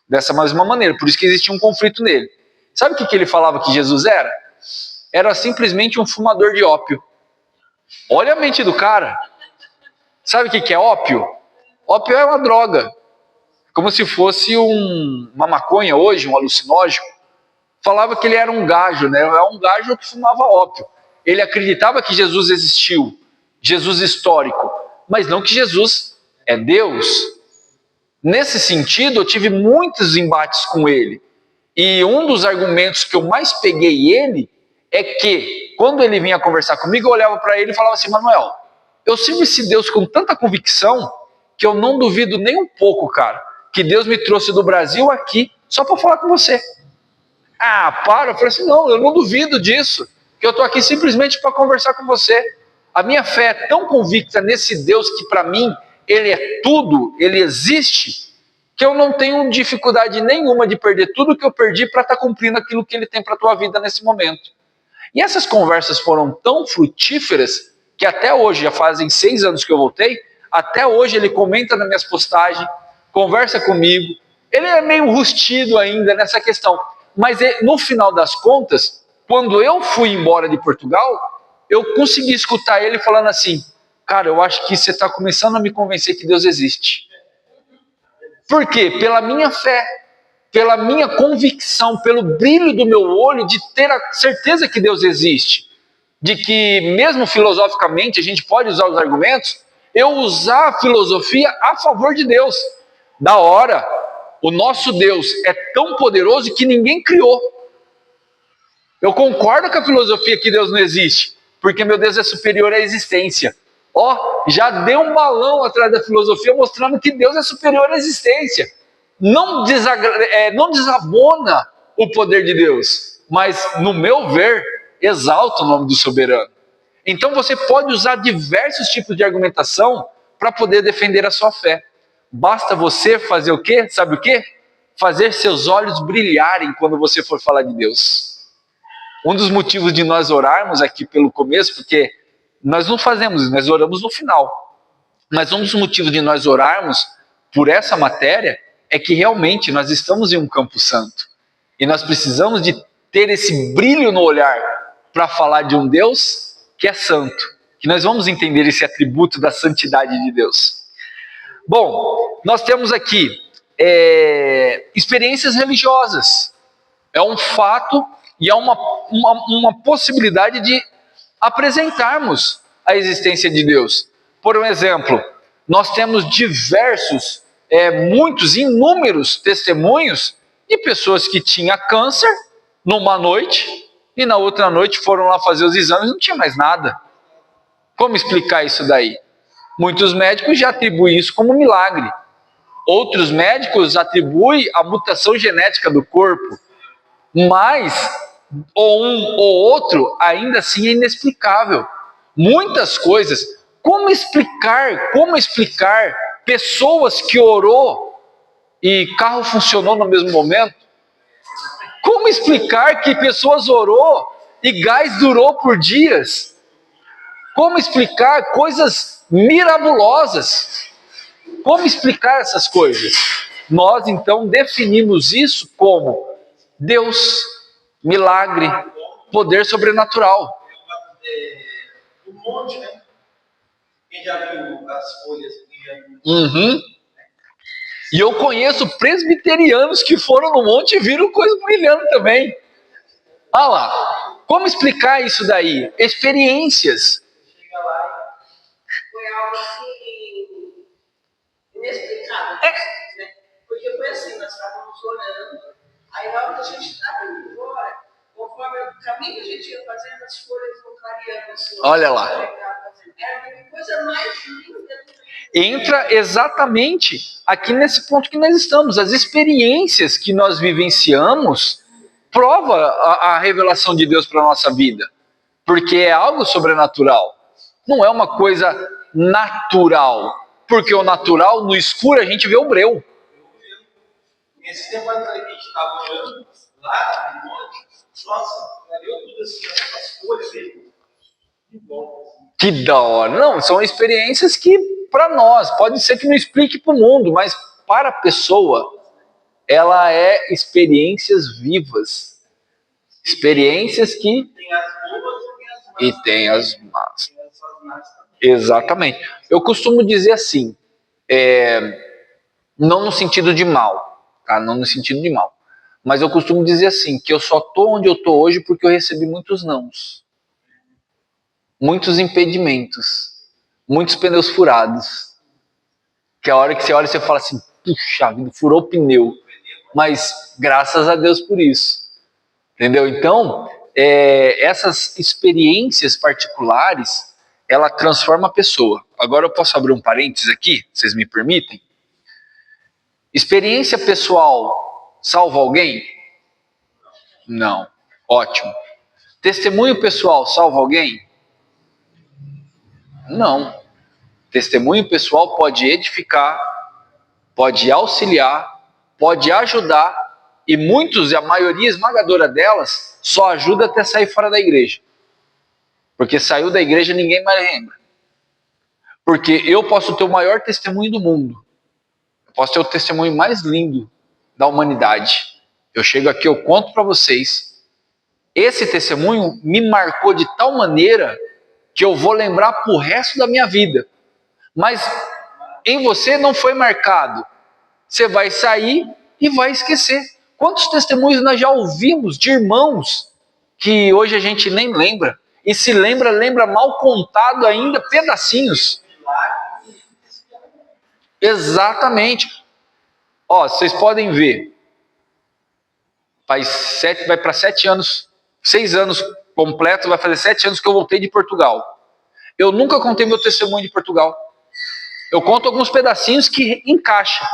dessa mesma maneira, por isso que existia um conflito nele. Sabe o que ele falava que Jesus era? Era simplesmente um fumador de ópio. Olha a mente do cara. Sabe o que é ópio? Ópio é uma droga, como se fosse uma maconha hoje, um alucinógeno. Falava que ele era um gajo, né? É um gajo que fumava ópio. Ele acreditava que Jesus existiu, Jesus histórico, mas não que Jesus é Deus. Nesse sentido, eu tive muitos embates com ele. E um dos argumentos que eu mais peguei ele é que, quando ele vinha conversar comigo, eu olhava para ele e falava assim: Manuel, eu sirvo esse Deus com tanta convicção que eu não duvido nem um pouco, cara, que Deus me trouxe do Brasil aqui só para falar com você. Ah, para. Eu falei assim: não, eu não duvido disso, que eu estou aqui simplesmente para conversar com você. A minha fé é tão convicta nesse Deus que para mim ele é tudo, ele existe, que eu não tenho dificuldade nenhuma de perder tudo que eu perdi para estar cumprindo aquilo que ele tem para a tua vida nesse momento. E essas conversas foram tão frutíferas que até hoje, já fazem 6 anos que eu voltei, até hoje ele comenta nas minhas postagens, conversa comigo. Ele é meio rustido ainda nessa questão, mas no final das contas, quando eu fui embora de Portugal, eu consegui escutar ele falando assim: cara, eu acho que você está começando a me convencer que Deus existe. Por quê? Pela minha fé, pela minha convicção, pelo brilho do meu olho de ter a certeza que Deus existe, de que mesmo filosoficamente a gente pode usar os argumentos, eu usar a filosofia a favor de Deus. Da hora, o nosso Deus é tão poderoso que ninguém criou. Eu concordo com a filosofia que Deus não existe, porque meu Deus é superior à existência. Ó, já deu um balão atrás da filosofia mostrando que Deus é superior à existência. Não desabona o poder de Deus, mas, no meu ver, exalta o nome do soberano. Então você pode usar diversos tipos de argumentação para poder defender a sua fé. Basta você fazer o quê? Sabe o quê? Fazer seus olhos brilharem quando você for falar de Deus. Um dos motivos de nós orarmos aqui pelo começo, porque nós não fazemos, nós oramos no final. Mas um dos motivos de nós orarmos por essa matéria é que realmente nós estamos em um campo santo. E nós precisamos de ter esse brilho no olhar para falar de um Deus que é santo. Que nós vamos entender esse atributo da santidade de Deus. Bom, nós temos aqui experiências religiosas. É um fato e é uma possibilidade de apresentarmos a existência de Deus. Por um exemplo, nós temos inúmeros testemunhos de pessoas que tinham câncer numa noite e na outra noite foram lá fazer os exames e não tinha mais nada. Como explicar isso daí? Muitos médicos já atribuem isso como milagre. Outros médicos atribuem a mutação genética do corpo. Mas ou um ou outro ainda assim é inexplicável. Muitas coisas. Como explicar pessoas que orou e carro funcionou no mesmo momento? Como explicar que pessoas orou e gás durou por dias? Como explicar coisas mirabolosas? Como explicar essas coisas? Nós então definimos isso como Deus, milagre, poder sobrenatural. Um monte, né? Quem já viu as folhas? Uhum. E eu conheço presbiterianos que foram no monte e viram coisa brilhando também. Olha lá, como explicar isso daí? Experiências. Chega lá Foi algo assim inexplicável, né? Porque foi assim, nós estávamos orando, aí na hora que a gente estava indo embora, conforme o caminho que a gente ia fazendo, as folhas vão clareando assim. Olha lá. Era a coisa mais linda. Entra exatamente aqui nesse ponto que nós estamos. As experiências que nós vivenciamos prova a revelação de Deus para a nossa vida. Porque é algo sobrenatural. Não é uma coisa natural. Porque o natural, no escuro, a gente vê o breu. Esse tempo atrás que a gente estava orando, lá no monte, nossa, clareou tudo assim, as folhas dele. Que bom. Que da hora. Não, são experiências que para nós. Pode ser que não explique para o mundo, mas para a pessoa, ela é experiências vivas. Experiências que... Tem as boas E tem as más. Tem as más também. Exatamente. Eu costumo dizer assim, não no sentido de mal, tá? Não no sentido de mal. Mas eu costumo dizer assim, que eu só tô onde eu tô hoje porque eu recebi muitos nãos. Muitos impedimentos. Muitos pneus furados. Que a hora que você olha, você fala assim, puxa vida, furou o pneu. Mas graças a Deus por isso. Entendeu? Então, essas experiências particulares, ela transforma a pessoa. Agora eu posso abrir um parênteses aqui, vocês me permitem? Experiência pessoal salva alguém? Não. Ótimo. Testemunho pessoal salva alguém? Não. Testemunho pessoal pode edificar, pode auxiliar, pode ajudar, e muitos, e a maioria esmagadora delas, só ajuda até sair fora da igreja. Porque saiu da igreja ninguém mais lembra. Porque eu posso ter o maior testemunho do mundo. Eu posso ter o testemunho mais lindo da humanidade. Eu chego aqui, eu conto para vocês. Esse testemunho me marcou de tal maneira que eu vou lembrar pro resto da minha vida. Mas em você não foi marcado. Você vai sair e vai esquecer. Quantos testemunhos nós já ouvimos de irmãos que hoje a gente nem lembra? E se lembra, lembra mal contado ainda, pedacinhos. Exatamente. Ó, vocês podem ver. Vai para 7 anos, 6 anos completos, vai fazer 7 anos que eu voltei de Portugal. Eu nunca contei meu testemunho de Portugal. Eu conto alguns pedacinhos que encaixam,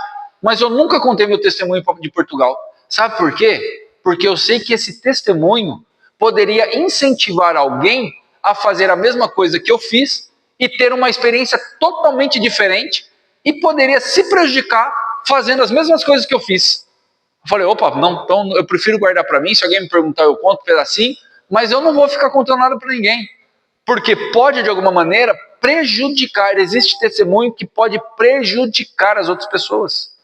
mas eu nunca contei meu testemunho de Portugal. Sabe por quê? Porque eu sei que esse testemunho poderia incentivar alguém a fazer a mesma coisa que eu fiz e ter uma experiência totalmente diferente e poderia se prejudicar fazendo as mesmas coisas que eu fiz. Eu falei, opa, não, então eu prefiro guardar para mim, se alguém me perguntar eu conto um pedacinho, mas eu não vou ficar contando nada para ninguém. Porque pode, de alguma maneira, prejudicar. Existe testemunho que pode prejudicar as outras pessoas.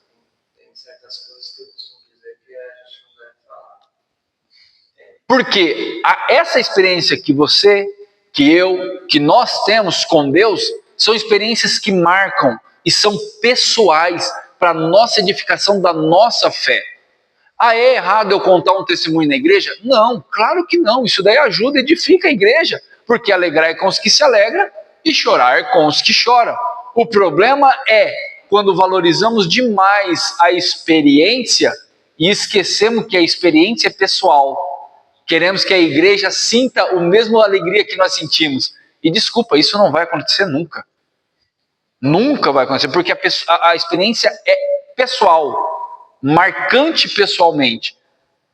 Tem certas coisas que eu costumo dizer que a gente não deve falar. Porque essa experiência que você, que eu, que nós temos com Deus, são experiências que marcam e são pessoais para a nossa edificação da nossa fé. Ah, é errado eu contar um testemunho na igreja? Não, claro que não. Isso daí ajuda, edifica a igreja. Porque alegrar é com os que se alegram e chorar é com os que choram. O problema é quando valorizamos demais a experiência e esquecemos que a experiência é pessoal. Queremos que a igreja sinta a mesma alegria que nós sentimos. E desculpa, isso não vai acontecer nunca. Nunca vai acontecer, porque a experiência é pessoal. Marcante pessoalmente,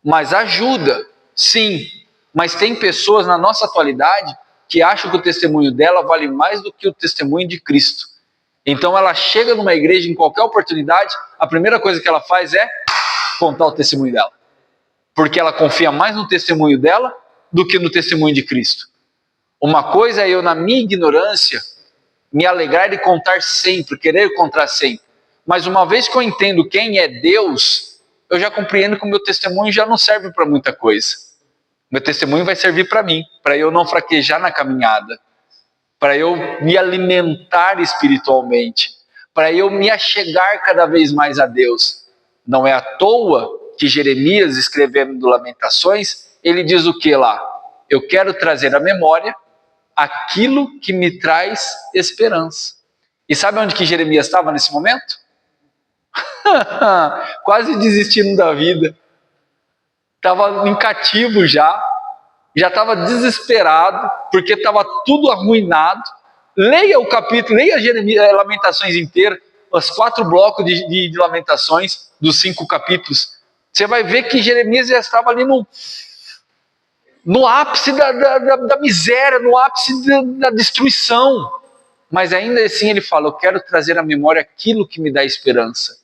mas ajuda, sim. Mas tem pessoas na nossa atualidade que acham que o testemunho dela vale mais do que o testemunho de Cristo. Então ela chega numa igreja em qualquer oportunidade, a primeira coisa que ela faz é contar o testemunho dela. Porque ela confia mais no testemunho dela do que no testemunho de Cristo. Uma coisa é eu, na minha ignorância, me alegrar e contar sempre, querer contar sempre. Mas uma vez que eu entendo quem é Deus, eu já compreendo que o meu testemunho já não serve para muita coisa. Meu testemunho vai servir para mim, para eu não fraquejar na caminhada, para eu me alimentar espiritualmente, para eu me achegar cada vez mais a Deus. Não é à toa que Jeremias, escrevendo Lamentações, ele diz o que lá? Eu quero trazer à memória aquilo que me traz esperança. E sabe onde que Jeremias estava nesse momento? Quase desistindo da vida, estava em cativo já estava desesperado, porque estava tudo arruinado. Leia o capítulo, leia Jeremias, Lamentações inteira, os 4 blocos de Lamentações, dos 5 capítulos. Você vai ver que Jeremias já estava ali no ápice da miséria, no ápice da destruição. Mas ainda assim ele fala, eu quero trazer à memória aquilo que me dá esperança.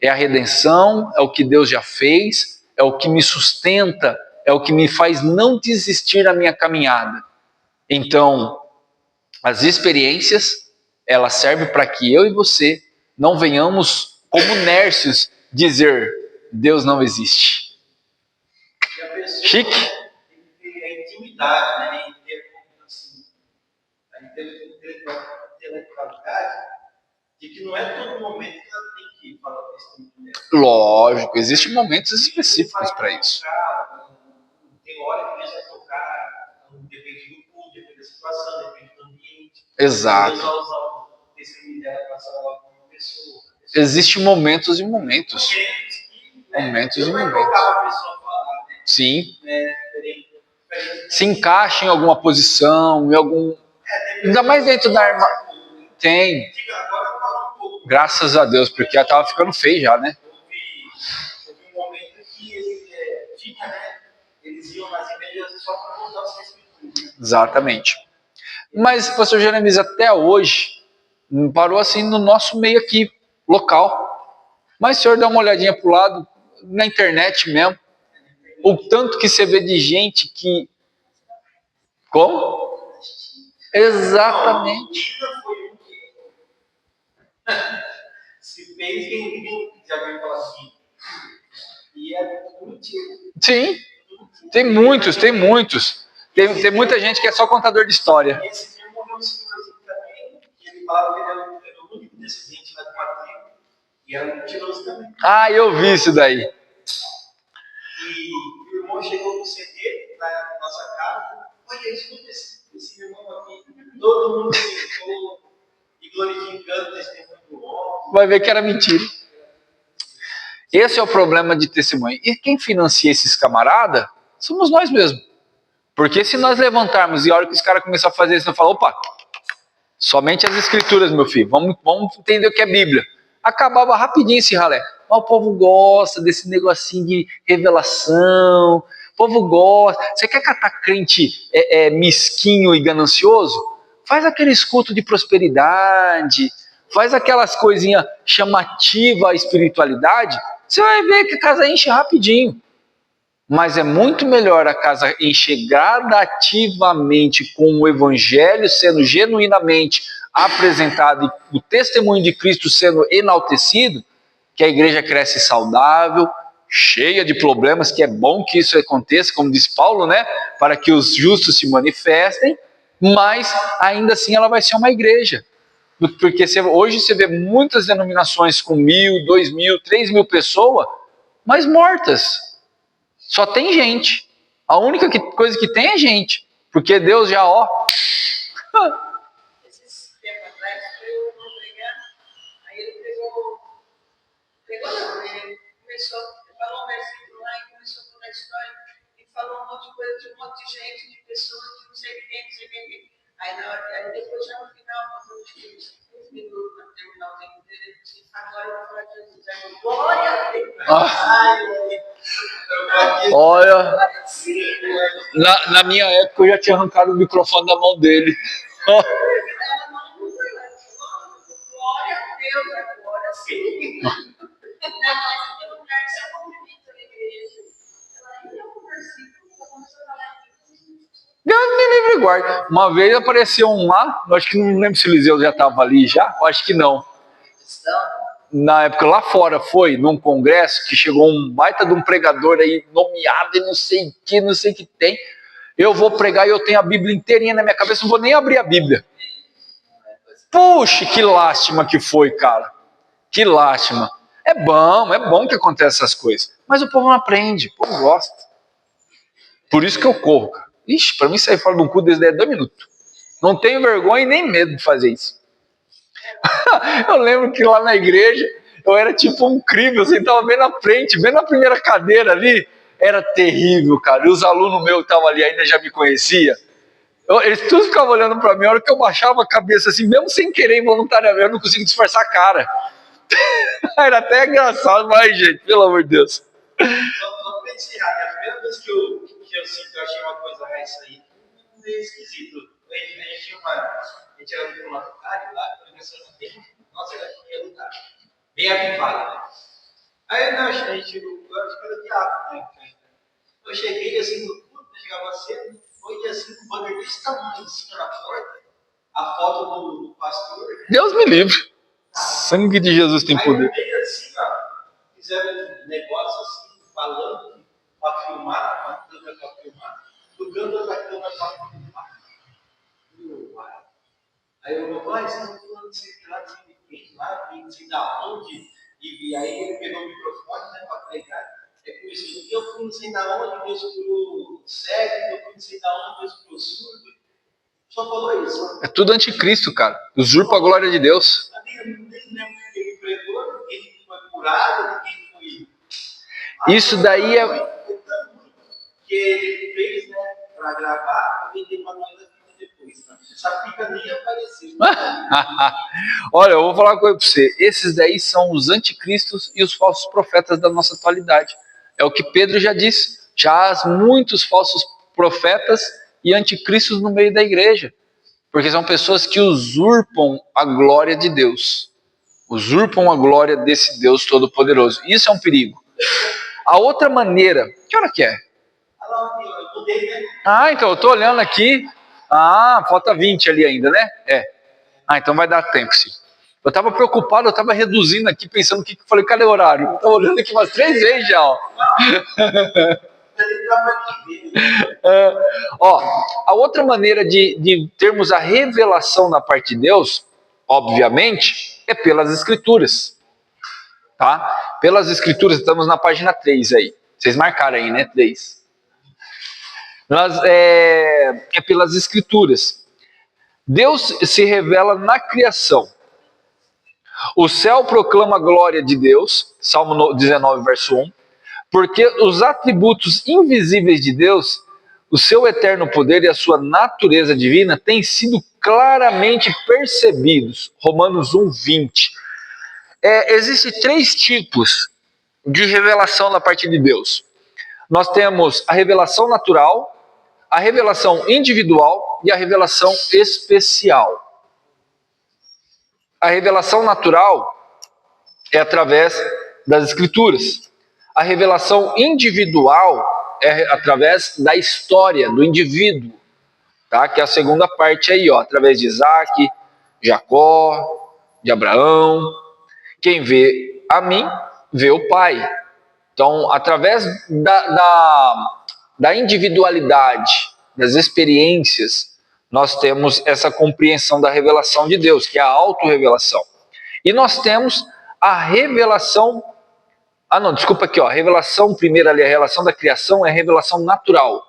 É a redenção, é o que Deus já fez, é o que me sustenta, é o que me faz não desistir da minha caminhada. Então, as experiências, ela serve para que eu e você não venhamos, como nércios, dizer Deus não existe. E a pessoa Chique? tem que ter a intimidade, né? E ter assim, a intelectualidade de que não é todo momento que ela tem que falar o testemunho dela. Lógico, existem momentos específicos para isso. Tem hora que deixa tocar, depende do culto, depende da situação, depende do ambiente. Exato. Deus vai usar o testemunho dela para salvar alguma pessoa. Existem momentos e momentos. Momentos e Deus vai momentos. colocar a pessoa a falar, né? Sim. Diferente. Se encaixa em alguma posição, em algum. Ainda mais dentro da arma. Tem. Agora fala um pouco. Graças a Deus, porque ela tava ficando feio já, né? Houve um momento que ele tinha, né? Eles iam nas igrejas só para contar os testemunhos. Exatamente. Mas, pastor Jeremias, até hoje, parou assim no nosso meio aqui, local. Mas o senhor dá uma olhadinha pro lado, na internet mesmo, o tanto que você vê de gente que... Como? Exatamente. Se fez quem já viu falar assim. E é mentira. Sim, tem muitos. Tem muita gente que é só contador de história. E esse dia morreu um senhorzinho também, e ele falava que ele era o único descendente lá de uma tribo, e era mentiroso também. Ah, eu vi isso daí. E o irmão chegou com o CD na nossa casa, olha, escuta esse irmão aqui, todo mundo sentou e glorificando o testemunho do homem. Vai ver que era mentira. Esse é o problema de testemunho. E quem financia esses camaradas somos nós mesmos. Porque se nós levantarmos e a hora que os caras começarem a fazer isso, eu falo, opa, somente as escrituras, meu filho, vamos entender o que é Bíblia. Acabava rapidinho esse ralé. Mas o povo gosta desse negocinho de revelação, o povo gosta. Você quer catar crente mesquinho e ganancioso? Faz aquele escuto de prosperidade, faz aquelas coisinhas chamativas à espiritualidade, você vai ver que a casa enche rapidinho. Mas é muito melhor a casa encher gradativamente com o evangelho sendo genuinamente apresentado e o testemunho de Cristo sendo enaltecido, que a igreja cresce saudável, cheia de problemas, que é bom que isso aconteça, como diz Paulo, né? Para que os justos se manifestem, mas ainda assim ela vai ser uma igreja. Porque hoje você vê muitas denominações com 1.000, 2.000, 3.000 pessoas, mas mortas. Só tem gente. A única coisa que tem é gente. Porque Deus já, Esses tempos atrás, eu vou pregar, aí ele pegou não, ele começou, falou um versículo lá e começou a contar a história, e falou um monte de coisa de um monte de gente, de pessoas, de não sei quem. Aí na hora, aí depois já no final, passou uns 15 minutos para terminar o tempo dele, ele disse, agora eu vou falar de Jesus. Aí, glória a Deus! olha, na minha época eu já tinha arrancado o microfone da mão dele. Glória a Deus agora, sim. Mas tem um lugar que você cumprimenta na igreja. Ela ainda é um versículo, você começou a falar Deus me livre e guarde. Uma vez apareceu um lá, acho que não lembro se o Eliseu já estava ali já, acho que não. Na época lá fora foi, num congresso, que chegou um baita de um pregador aí, nomeado e não sei o que tem. Eu vou pregar e eu tenho a Bíblia inteirinha na minha cabeça, não vou nem abrir a Bíblia. Puxa, que lástima que foi, cara. Que lástima. É bom que aconteça essas coisas. Mas o povo não aprende, o povo gosta. Por isso que eu corro, cara. Ixi, pra mim sair fora de um culto desde 2 minutos. Não tenho vergonha e nem medo de fazer isso. Eu lembro que lá na igreja, eu era tipo um crime, eu sentava bem na frente, bem na primeira cadeira ali. Era terrível, cara. E os alunos meus que estavam ali ainda já me conheciam. Eles todos ficavam olhando pra mim, a hora que eu baixava a cabeça assim, mesmo sem querer, involuntariamente, eu não conseguia disfarçar a cara. Era até engraçado, mas gente, pelo amor de Deus. Só pra encerrar, é a primeira vez que eu sinto que eu achei uma coisa, isso aí meio esquisito. A gente era do Latucário lá, a professora bem, nossa, era bem avivada, né? Aí não, a gente, eu acho que era diabo, né? Eu cheguei assim no culto, chegava cedo, foi assim, com o banner desse tamanho em cima da porta, a foto do pastor. Deus me livre. Sangue de Jesus tem Aí poder. no meio assim, ó, fizeram um negócio assim, falando para filmar, uma câmera para filmar, jogando outra câmera para filmar. Aí eu vou falar, vocês estão falando de secreto de quem lá, de da onde? E aí ele pegou o microfone, né, para pregar. É por isso que eu fui não sei da onde, Deus curou cego, eu fui não sei da onde, Deus curou surdo. Só falou isso. É tudo anticristo, cara. Usurpa a glória de Deus. Ninguém pregou, ninguém foi curado, ninguém foi. Isso daí é. Que ele fez, né, para gravar, e vender para nós depois. Tá? Essa fica nem apareceu. Olha, eu vou falar uma coisa para você. Esses daí são os anticristos e os falsos profetas da nossa atualidade. É o que Pedro já disse. Já há muitos falsos profetas e anticristos no meio da igreja. Porque são pessoas que usurpam a glória de Deus. Usurpam a glória desse Deus Todo-Poderoso. Isso é um perigo. A outra maneira... Que hora que é? Ah, então eu tô olhando aqui. Ah, falta 20 ali ainda, né? É. Ah, então vai dar tempo, sim. Eu tava preocupado, eu tava reduzindo aqui, pensando que eu falei, cadê o horário? Eu tava olhando aqui umas 3 vezes já, ó. Ó, a outra maneira de termos a revelação da parte de Deus, obviamente, é pelas Escrituras. Tá? Pelas Escrituras, estamos na página 3 aí. Vocês marcaram aí, né? 3. É pelas Escrituras. Deus se revela na criação. O céu proclama a glória de Deus, Salmo 19, verso 1, porque os atributos invisíveis de Deus, o seu eterno poder e a sua natureza divina têm sido claramente percebidos. Romanos 1, 20. Existem 3 tipos de revelação da parte de Deus. Nós temos a revelação natural, a revelação individual e a revelação especial. A revelação natural é através das Escrituras. A revelação individual é através da história do indivíduo, tá? Que é a segunda parte aí, ó, através de Isaac, Jacó, de Abraão. Quem vê a mim, vê o Pai. Então, através da individualidade, das experiências, nós temos essa compreensão da revelação de Deus, que é a autorrevelação. E nós temos a revelação... Ah, não, desculpa aqui, ó. A revelação primeira ali, a revelação da criação é a revelação natural,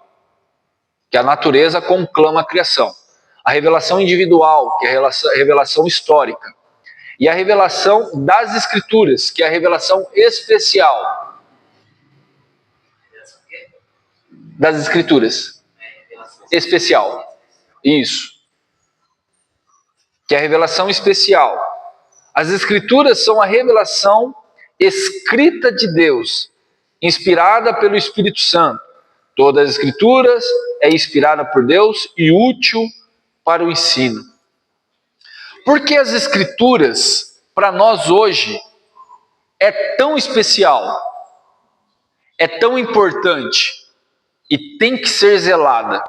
que a natureza conclama a criação. A revelação individual, que é a revelação histórica. E a revelação das Escrituras, que é a revelação especial. Das Escrituras. Especial. Isso. Que é a revelação especial. As Escrituras são a revelação escrita de Deus, inspirada pelo Espírito Santo. Todas as Escrituras é inspirada por Deus e útil para o ensino. Porque as Escrituras, para nós hoje, é tão especial, é tão importante e tem que ser zelada.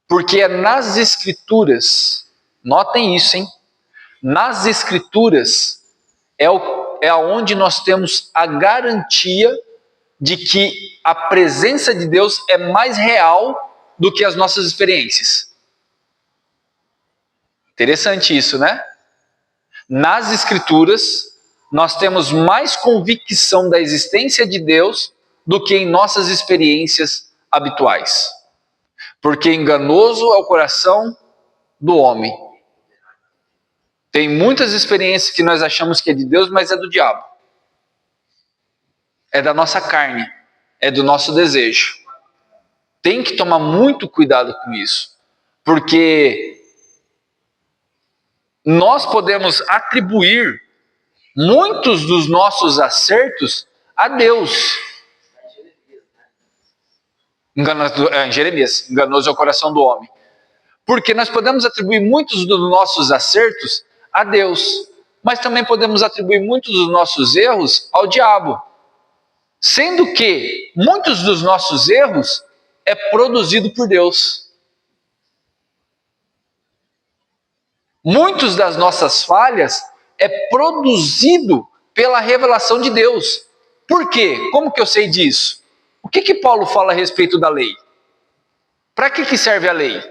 Porque é nas Escrituras, notem isso, hein? Nas Escrituras é onde nós temos a garantia de que a presença de Deus é mais real do que as nossas experiências. Interessante isso, né? Nas Escrituras, nós temos mais convicção da existência de Deus do que em nossas experiências habituais. Porque enganoso é o coração do homem. Tem muitas experiências que nós achamos que é de Deus, mas é do diabo. É da nossa carne, é do nosso desejo. Tem que tomar muito cuidado com isso, porque nós podemos atribuir muitos dos nossos acertos a Deus. Jeremias, enganoso é o coração do homem. Porque nós podemos atribuir muitos dos nossos acertos a Deus, mas também podemos atribuir muitos dos nossos erros ao diabo. Sendo que muitos dos nossos erros é produzido por Deus. Muitas das nossas falhas é produzido pela revelação de Deus. Por quê? Como que eu sei disso? O que Paulo fala a respeito da lei? Para que serve a lei?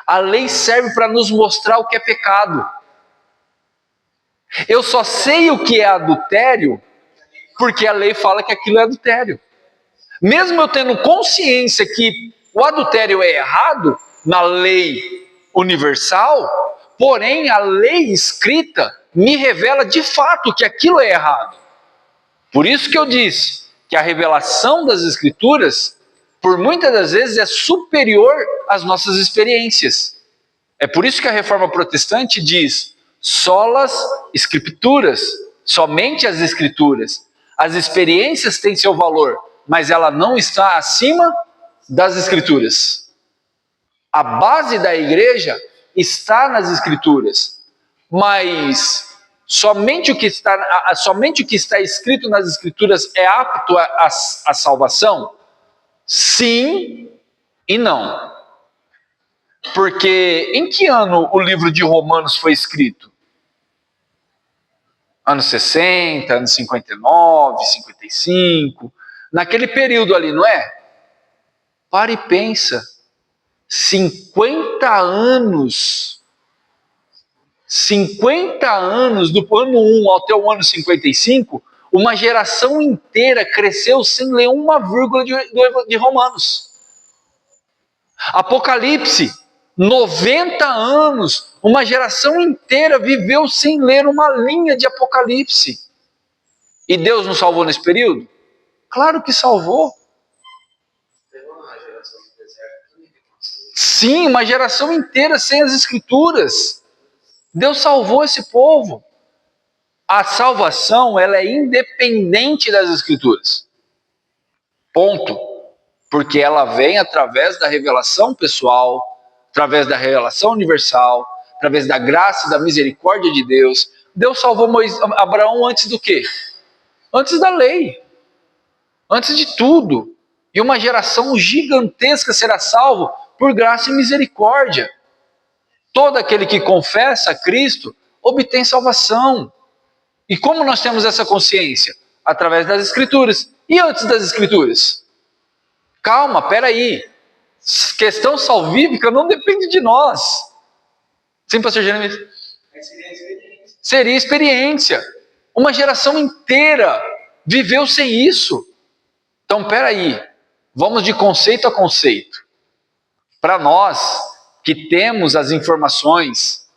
A lei serve para nos mostrar o que é pecado. Eu só sei o que é adultério porque a lei fala que aquilo é adultério. Mesmo eu tendo consciência que o adultério é errado na lei universal, porém a lei escrita me revela de fato que aquilo é errado. Por isso que eu disse que a revelação das Escrituras, por muitas das vezes, é superior às nossas experiências. É por isso que a Reforma Protestante diz solas Escrituras, somente as Escrituras. As experiências têm seu valor, mas ela não está acima das Escrituras. A base da igreja está nas Escrituras, mas somente o que está escrito nas Escrituras é apto à salvação? Sim e não. Porque em que ano o livro de Romanos foi escrito? Anos 60, anos 59, 55, naquele período ali, não é? Para e pensa, 50 anos do ano 1 até o ano 55, uma geração inteira cresceu sem ler uma vírgula de Romanos. Apocalipse, 90 anos, uma geração inteira viveu sem ler uma linha de Apocalipse. E Deus nos salvou nesse período? Claro que salvou. Sim, uma geração inteira sem as Escrituras. Deus salvou esse povo. A salvação, ela é independente das Escrituras. Ponto. Porque ela vem através da revelação pessoal, através da revelação universal, através da graça e da misericórdia de Deus. Deus salvou Abraão antes do quê? Antes da lei. Antes de tudo. E uma geração gigantesca será salvo por graça e misericórdia. Todo aquele que confessa a Cristo obtém salvação. E como nós temos essa consciência? Através das Escrituras. E antes das Escrituras? Calma, peraí. Questão salvífica não depende de nós. Sim, pastor Jeremias? Seria experiência. Uma geração inteira viveu sem isso. Então, peraí. Vamos de conceito a conceito. Para nós que temos as informações,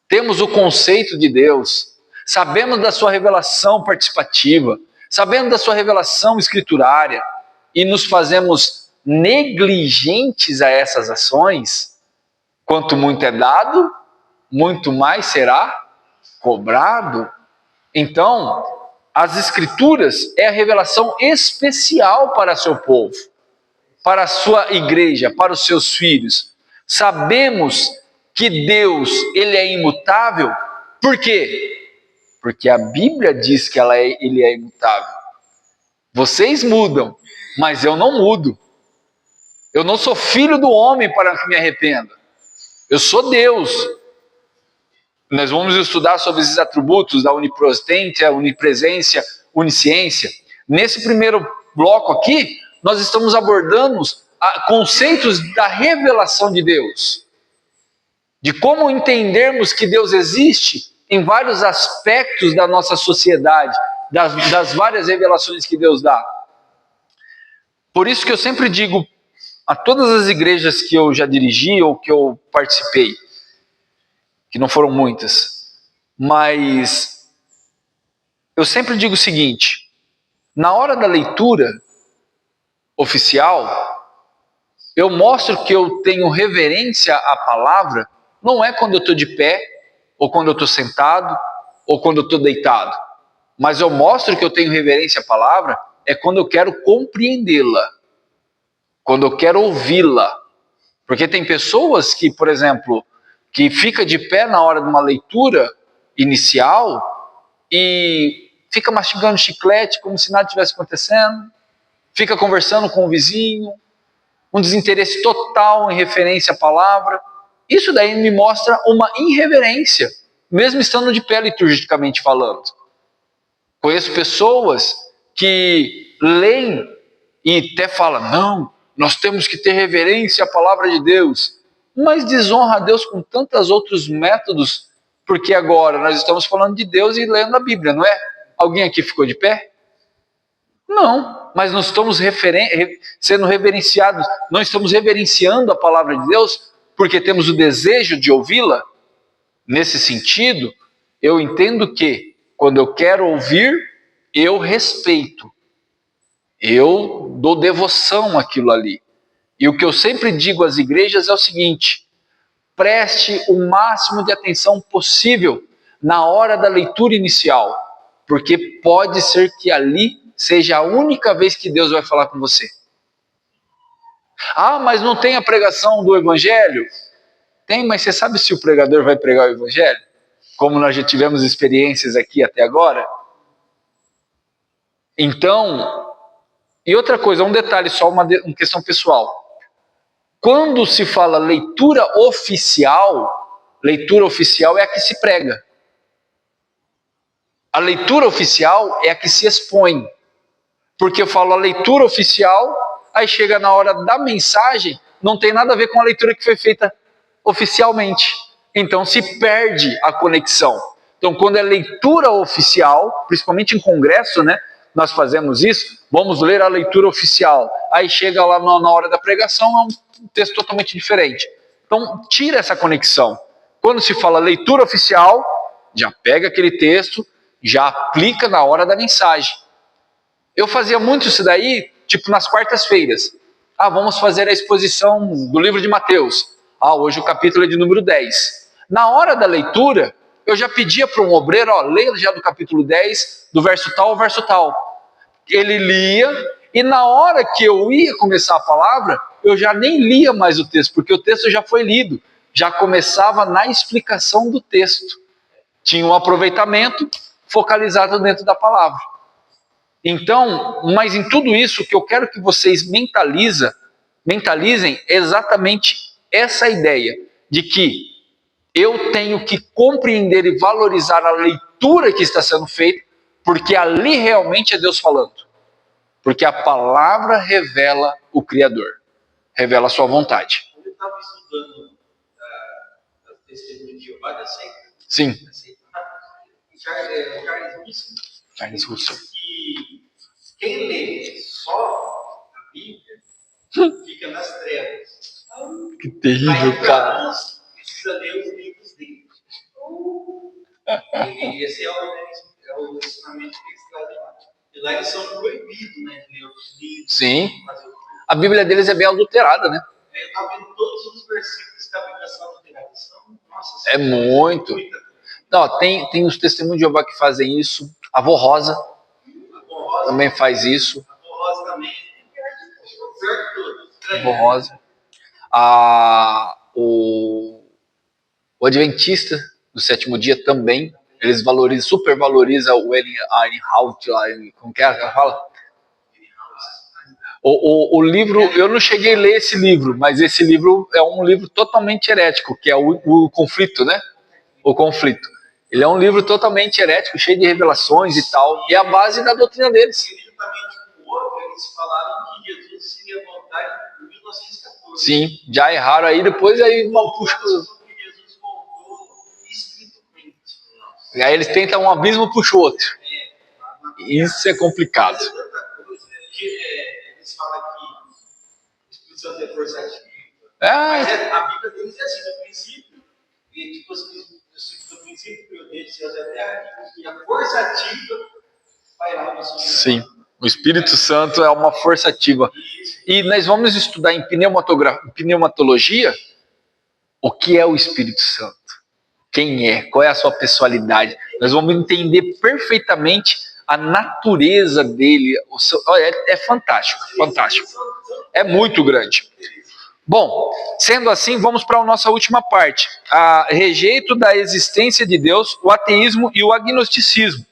temos o conceito de Deus, sabemos da sua revelação participativa, sabemos da sua revelação escriturária, e nos fazemos negligentes a essas ações, quanto muito é dado, muito mais será cobrado. Então, as Escrituras é a revelação especial para seu povo, para a sua igreja, para os seus filhos. Sabemos que Deus, ele é imutável. Por quê? Porque a Bíblia diz que ele é imutável. Vocês mudam, mas eu não mudo. Eu não sou filho do homem para que me arrependa. Eu sou Deus. Nós vamos estudar sobre esses atributos da onipotência, onipresença, onisciência. Nesse primeiro bloco aqui, nós estamos abordando conceitos da revelação de Deus. De como entendermos que Deus existe em vários aspectos da nossa sociedade, das várias revelações que Deus dá. Por isso que eu sempre digo a todas as igrejas que eu já dirigi ou que eu participei, que não foram muitas, mas eu sempre digo o seguinte: na hora da leitura oficial, eu mostro que eu tenho reverência à palavra, não é quando eu estou de pé, ou quando eu estou sentado, ou quando eu estou deitado, mas eu mostro que eu tenho reverência à palavra é quando eu quero compreendê-la, quando eu quero ouvi-la. Porque tem pessoas que, por exemplo, que fica de pé na hora de uma leitura inicial e fica mastigando chiclete como se nada estivesse acontecendo, fica conversando com o vizinho, um desinteresse total em referência à palavra. Isso daí me mostra uma irreverência, mesmo estando de pé liturgicamente falando. Conheço pessoas que leem e até falam, não, nós temos que ter reverência à palavra de Deus, mas desonra a Deus com tantos outros métodos, porque agora nós estamos falando de Deus e lendo a Bíblia, não é? Alguém aqui ficou de pé? Não, mas nós estamos sendo reverenciados, não estamos reverenciando a palavra de Deus porque temos o desejo de ouvi-la. Nesse sentido, eu entendo que quando eu quero ouvir, eu respeito, eu dou devoção àquilo ali. E o que eu sempre digo às igrejas é o seguinte: preste o máximo de atenção possível na hora da leitura inicial, porque pode ser que ali seja a única vez que Deus vai falar com você. Ah, mas não tem a pregação do Evangelho? Tem, mas você sabe se o pregador vai pregar o Evangelho? Como nós já tivemos experiências aqui até agora? Então, e outra coisa, um detalhe só, uma questão pessoal. Quando se fala leitura oficial é a que se prega. A leitura oficial é a que se expõe. Porque eu falo a leitura oficial, aí chega na hora da mensagem, não tem nada a ver com a leitura que foi feita oficialmente. Então se perde a conexão. Então quando é leitura oficial, principalmente em congresso, né, nós fazemos isso, vamos ler a leitura oficial. Aí chega lá na hora da pregação, é um texto totalmente diferente. Então tira essa conexão. Quando se fala leitura oficial, já pega aquele texto, já aplica na hora da mensagem. Eu fazia muito isso daí, tipo nas quartas-feiras. Ah, vamos fazer a exposição do livro de Mateus. Ah, hoje o capítulo é de número 10. Na hora da leitura, eu já pedia para um obreiro, ó, leia já do capítulo 10, do verso tal ao verso tal. Ele lia, e na hora que eu ia começar a palavra, eu já nem lia mais o texto, porque o texto já foi lido. Já começava na explicação do texto. Tinha um aproveitamento focalizado dentro da palavra. Então, mas em tudo isso, o que eu quero que vocês mentalizem é exatamente essa ideia de que eu tenho que compreender e valorizar a leitura que está sendo feita, porque ali realmente é Deus falando. Porque a palavra revela o Criador, revela a sua vontade. Quando eu estava estudando a testemunha de Jeová da seita, Sim. Charles Russell, que quem lê só a Bíblia fica nas trevas. Que terrível, cara. Precisa ler os livros dele. E esse é o ensinamento que eles trazem lá. E lá eles são proibidos, né, de ler os livros. Sim. A Bíblia deles é bem adulterada, né? Eu estava vendo todos os versículos da Bíblia são adulterados. Nossa, é muito. Não, tem os testemunhos de Jeová que fazem isso. A avó Rosa também faz isso. A avó Rosa também. A avó Rosa. O Adventista do sétimo dia também. Eles supervalorizam o Ehrenhaut lá. Como que ela fala? O livro, eu não cheguei a ler esse livro, mas esse livro é um livro totalmente herético, que é o Conflito, né? O Conflito. Ele é um livro totalmente herético, cheio de revelações e tal, e é a base da doutrina deles. Eles falaram que Jesus seria voltar em 1914. Sim, já erraram aí, depois aí puxa. Jesus voltou espiritualmente. E aí eles tentam um abismo puxa o outro. Isso é complicado. Eles falam que o Espírito Santo é força ativa. Mas a Bíblia deles é assim, no princípio, e tipo assim, no princípio criou Deus, Deus é terra, e a força ativa pairava sobre nós. Sim, o Espírito Santo é uma força ativa. E nós vamos estudar em pneumatologia o que é o Espírito Santo. Quem é? Qual é a sua pessoalidade? Nós vamos entender perfeitamente a natureza dele. É fantástico, fantástico. É muito grande. Bom, sendo assim, vamos para a nossa última parte. A rejeito da existência de Deus, o ateísmo e o agnosticismo.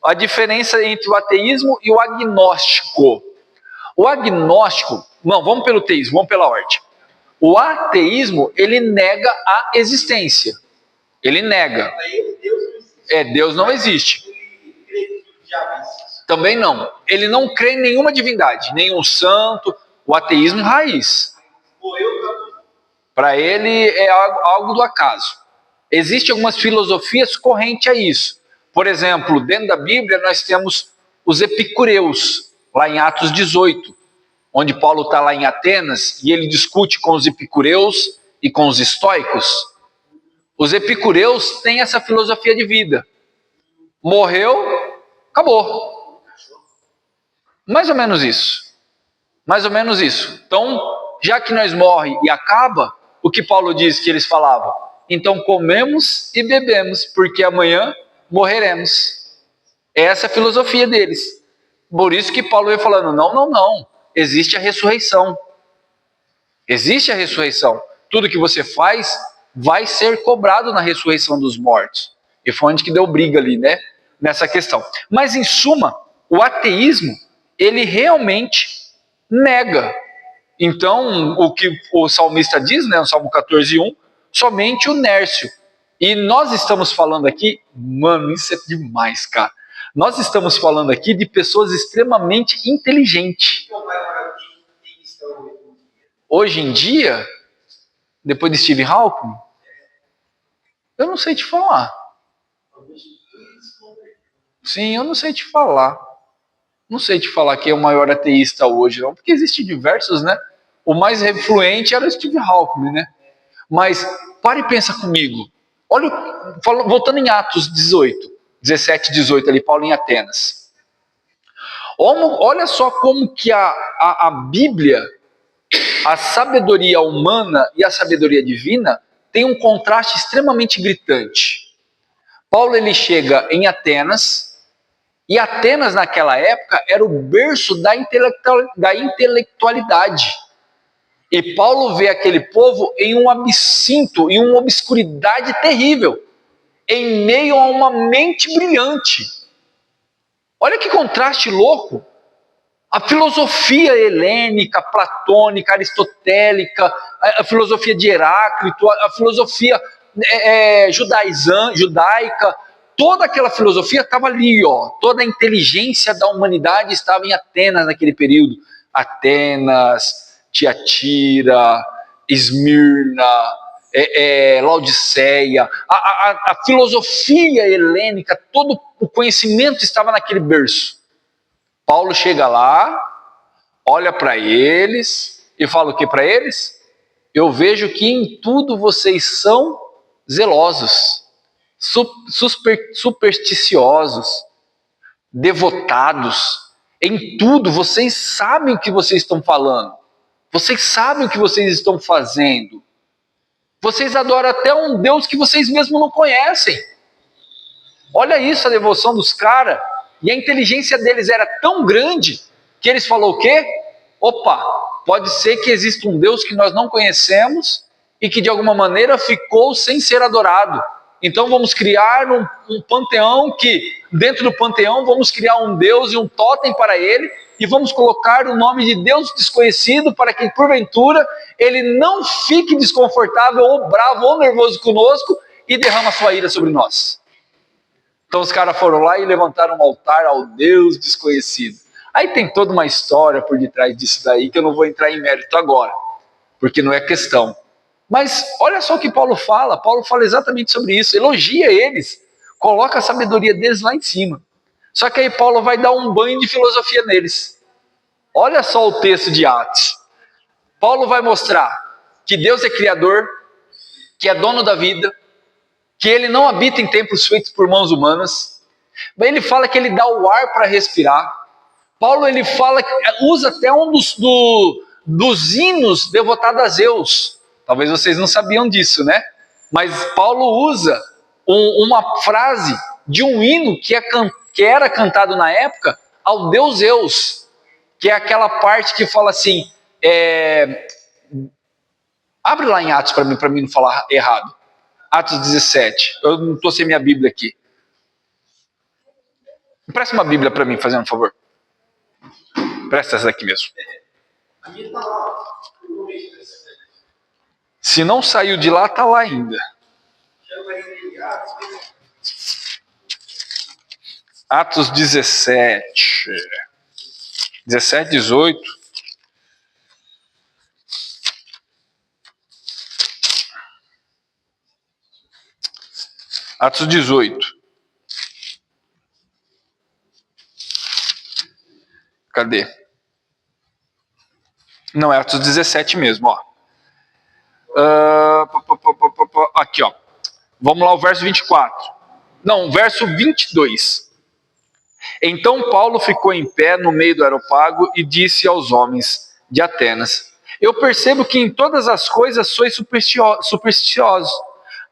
A diferença entre o ateísmo e o agnóstico. O agnóstico, não, vamos pelo teísmo, vamos pela ordem. O ateísmo, ele nega a existência. Ele nega. Para ele, Deus não existe. Deus não existe. Ele crê que o diabo existe. Também não. Ele não crê em nenhuma divindade, nenhum santo. O ateísmo raiz. Para ele é algo do acaso. Existem algumas filosofias correntes a isso. Por exemplo, dentro da Bíblia nós temos os epicureus, lá em Atos 18, onde Paulo está lá em Atenas e ele discute com os epicureus e com os estoicos. Os epicureus têm essa filosofia de vida. Morreu, acabou. Mais ou menos isso. Mais ou menos isso. Então, já que nós morre e acaba, o que Paulo diz que eles falavam? Então comemos e bebemos, porque amanhã morreremos. Essa é a filosofia deles. Por isso que Paulo ia falando, não. Existe a ressurreição. Existe a ressurreição. Tudo que você faz vai ser cobrado na ressurreição dos mortos. E foi onde que deu briga ali, né? Nessa questão. Mas em suma, o ateísmo, ele realmente nega. Então, o que o salmista diz, né, no Salmo 14:1, somente o Nércio. E nós estamos falando aqui, mano, isso é demais, cara. Nós estamos falando aqui de pessoas extremamente inteligentes. Hoje em dia, depois de Steve Hawking, eu não sei te falar. Sim, eu não sei te falar. Não sei te falar quem é o maior ateísta hoje, não, porque existem diversos, né? O mais influente era o Steve Hawking, né? Mas pare e pensa comigo. Olha, voltando em Atos 17, 18, ali, Paulo em Atenas. Olha só como que a Bíblia, a sabedoria humana e a sabedoria divina tem um contraste extremamente gritante. Paulo ele chega em Atenas, e Atenas naquela época era o berço da intelectualidade. E Paulo vê aquele povo em um absinto, em uma obscuridade terrível, em meio a uma mente brilhante. Olha que contraste louco. A filosofia helênica, platônica, aristotélica, a filosofia de Heráclito, a filosofia judaica, toda aquela filosofia estava ali, ó. Toda a inteligência da humanidade estava em Atenas naquele período. Atenas, Tiatira, Esmirna, Laodiceia, a filosofia helênica, todo o conhecimento estava naquele berço. Paulo chega lá, olha para eles e fala o que para eles? Eu vejo que em tudo vocês são zelosos, supersticiosos, devotados. Em tudo vocês sabem o que vocês estão falando. Vocês sabem o que vocês estão fazendo. Vocês adoram até um Deus que vocês mesmos não conhecem. Olha isso, a devoção dos caras. E a inteligência deles era tão grande que eles falaram o quê? Opa, pode ser que exista um Deus que nós não conhecemos e que de alguma maneira ficou sem ser adorado. Então vamos criar um panteão que, dentro do panteão, vamos criar um Deus e um totem para ele e vamos colocar o nome de Deus desconhecido para que, porventura, ele não fique desconfortável ou bravo ou nervoso conosco e derrama sua ira sobre nós. Então os caras foram lá e levantaram um altar ao Deus desconhecido. Aí tem toda uma história por detrás disso daí que eu não vou entrar em mérito agora, porque não é questão. Mas olha só o que Paulo fala exatamente sobre isso, elogia eles, coloca a sabedoria deles lá em cima. Só que aí Paulo vai dar um banho de filosofia neles. Olha só o texto de Atos. Paulo vai mostrar que Deus é criador, que é dono da vida, que ele não habita em templos feitos por mãos humanas. Ele fala que ele dá o ar para respirar. Paulo ele fala, usa até um dos hinos devotados a Zeus. Talvez vocês não sabiam disso, né? Mas Paulo usa uma frase de um hino que era cantado na época ao deus Zeus, que é aquela parte que fala assim, abre lá em Atos para mim não falar errado. Atos 17. Eu não estou sem minha Bíblia aqui. Empresta uma Bíblia para mim, fazendo um favor. Presta essa aqui mesmo. Se não saiu de lá, está lá ainda. Atos 17. 17, 18. Atos 18. Cadê? Não, é Atos 17 mesmo, ó. Aqui, ó. Vamos lá, o verso 24. Não, verso 22. Então Paulo ficou em pé no meio do Areópago e disse aos homens de Atenas: eu percebo que em todas as coisas sois supersticiosos,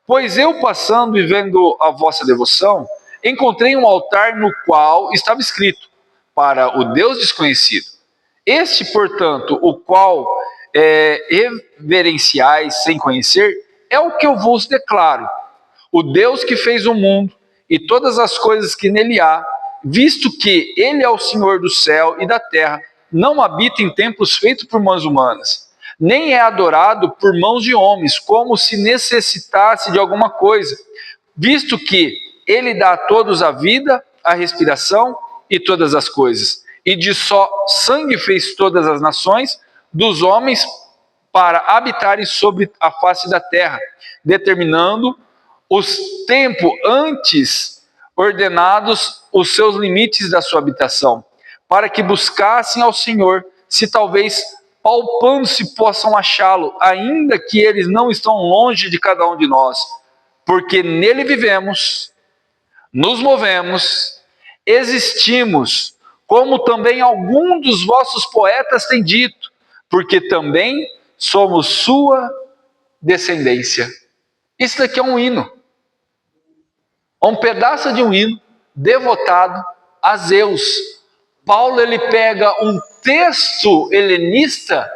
pois eu, passando e vendo a vossa devoção, encontrei um altar no qual estava escrito: para o Deus desconhecido. Este, portanto, o qual reverenciais sem conhecer, é o que eu vos declaro: o Deus que fez o mundo e todas as coisas que nele há, visto que ele é o Senhor do céu e da terra, não habita em templos feitos por mãos humanas, nem é adorado por mãos de homens, como se necessitasse de alguma coisa, visto que ele dá a todos a vida, a respiração e todas as coisas, e de só sangue fez todas as nações dos homens para habitarem sobre a face da terra, determinando os tempos antes ordenados os seus limites da sua habitação, para que buscassem ao Senhor, se talvez palpando-se possam achá-lo, ainda que eles não estão longe de cada um de nós, porque nele vivemos, nos movemos, existimos, como também algum dos vossos poetas tem dito, porque também somos sua descendência. Isso daqui é um hino. Um pedaço de um hino devotado a Zeus. Paulo ele pega um texto helenista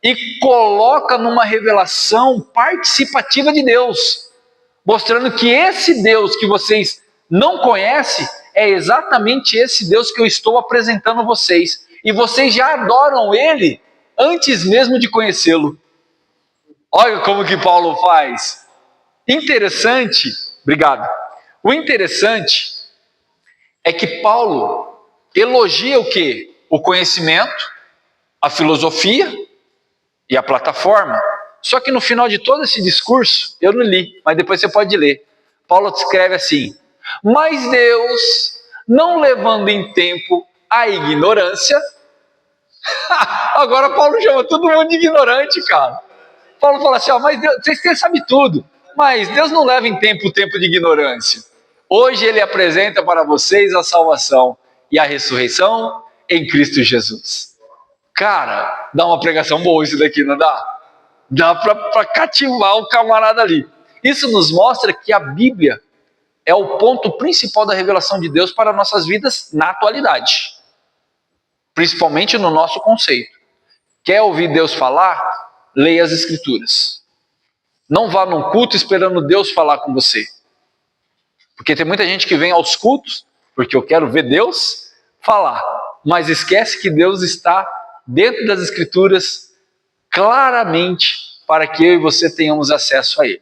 e coloca numa revelação participativa de Deus, mostrando que esse Deus que vocês não conhecem é exatamente esse Deus que eu estou apresentando a vocês, e vocês já adoram ele antes mesmo de conhecê-lo. Olha como que Paulo faz. Interessante, obrigado. O interessante é que Paulo elogia o quê? O conhecimento, a filosofia e a plataforma. Só que no final de todo esse discurso, eu não li, mas depois você pode ler. Paulo escreve assim: mas Deus, não levando em tempo a ignorância. Agora Paulo chama todo mundo de ignorante, cara. Paulo fala assim: ó, mas Deus, vocês sabem tudo, mas Deus não leva em tempo o tempo de ignorância. Hoje ele apresenta para vocês a salvação e a ressurreição em Cristo Jesus. Cara, dá uma pregação boa isso daqui, não dá? Dá para cativar o camarada ali. Isso nos mostra que a Bíblia é o ponto principal da revelação de Deus para nossas vidas na atualidade. Principalmente no nosso conceito. Quer ouvir Deus falar? Leia as Escrituras. Não vá num culto esperando Deus falar com você. Porque tem muita gente que vem aos cultos porque eu quero ver Deus falar, mas esquece que Deus está dentro das Escrituras claramente para que eu e você tenhamos acesso a Ele.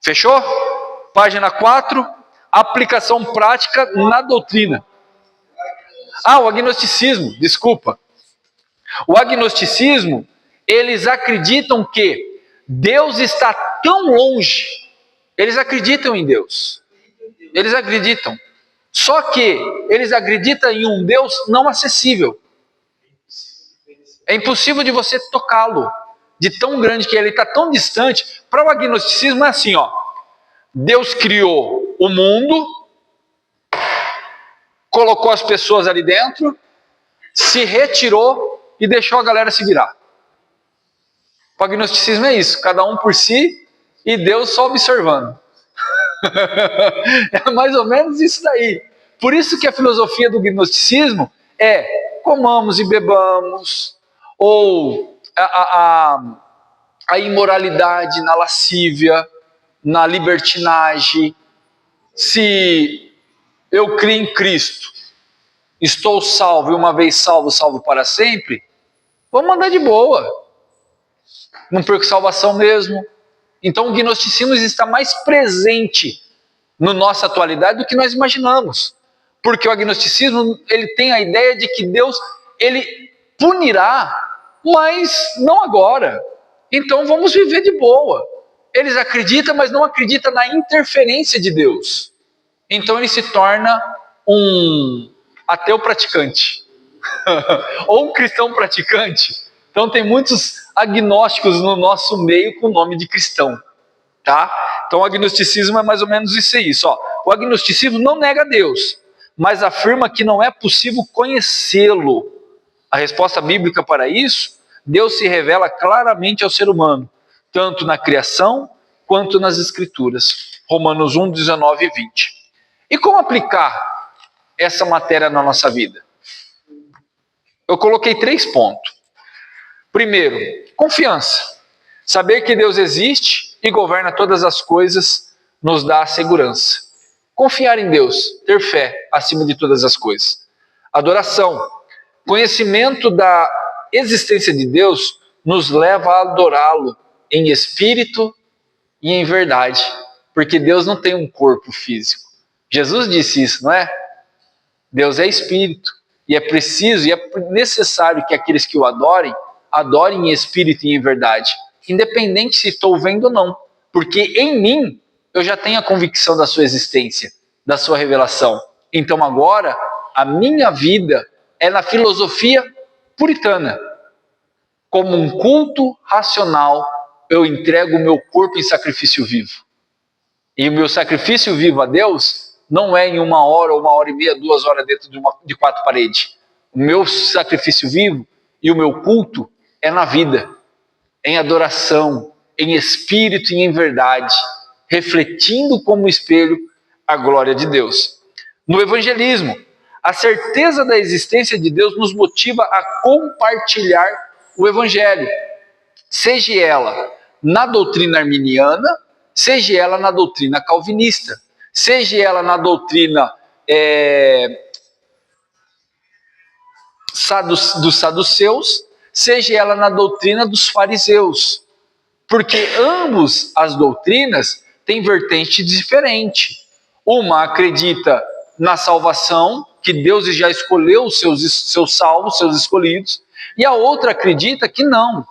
Fechou? Página 4, aplicação prática na doutrina. O agnosticismo, desculpa. O agnosticismo, eles acreditam que Deus está tão longe, eles acreditam em Deus. Eles acreditam. Só que eles acreditam em um Deus não acessível. É impossível de você tocá-lo. De tão grande que ele está, tão distante. Para o agnosticismo é assim, ó. Deus criou o mundo, colocou as pessoas ali dentro, se retirou e deixou a galera se virar. O agnosticismo é isso. Cada um por si e Deus só observando. É mais ou menos isso daí. Por isso que a filosofia do gnosticismo é comamos e bebamos, ou a imoralidade na lascívia, na libertinagem. Se eu creio em Cristo, estou salvo e uma vez salvo, salvo para sempre, vamos andar de boa. Não perco salvação mesmo. Então o gnosticismo está mais presente na nossa atualidade do que nós imaginamos. Porque o agnosticismo, ele tem a ideia de que Deus, ele punirá, mas não agora. Então vamos viver de boa. Eles acreditam, mas não acreditam na interferência de Deus. Então ele se torna um ateu praticante. Ou um cristão praticante. Então tem muitos agnósticos no nosso meio com o nome de cristão. Tá? Então o agnosticismo é mais ou menos isso aí. O agnosticismo não nega Deus, mas afirma que não é possível conhecê-lo. A resposta bíblica para isso, Deus se revela claramente ao ser humano, tanto na criação quanto nas escrituras. Romanos 1, 19 e 20. E como aplicar essa matéria na nossa vida? Eu coloquei 3 pontos. Primeiro, confiança. Saber que Deus existe e governa todas as coisas nos dá segurança. Confiar em Deus, ter fé acima de todas as coisas. Adoração. Conhecimento da existência de Deus nos leva a adorá-lo em espírito e em verdade. Porque Deus não tem um corpo físico. Jesus disse isso, não é? Deus é espírito. E é preciso e é necessário que aqueles que o adorem em espírito e em verdade. Independente se estou vendo ou não. Porque em mim eu já tenho a convicção da sua existência, da sua revelação. Então agora a minha vida é na filosofia puritana. Como um culto racional, eu entrego o meu corpo em sacrifício vivo. E o meu sacrifício vivo a Deus não é em 1 hora, 1h30, 2 horas dentro de 4 paredes. O meu sacrifício vivo e o meu culto é na vida, em adoração, em espírito e em verdade, refletindo como espelho a glória de Deus. No evangelismo, a certeza da existência de Deus nos motiva a compartilhar o evangelho, seja ela na doutrina arminiana, seja ela na doutrina calvinista, seja ela na doutrina dos saduceus, seja ela na doutrina dos fariseus. Porque ambos as doutrinas têm vertente diferente. Uma acredita na salvação, que Deus já escolheu os seus salvos, seus escolhidos, e a outra acredita que não,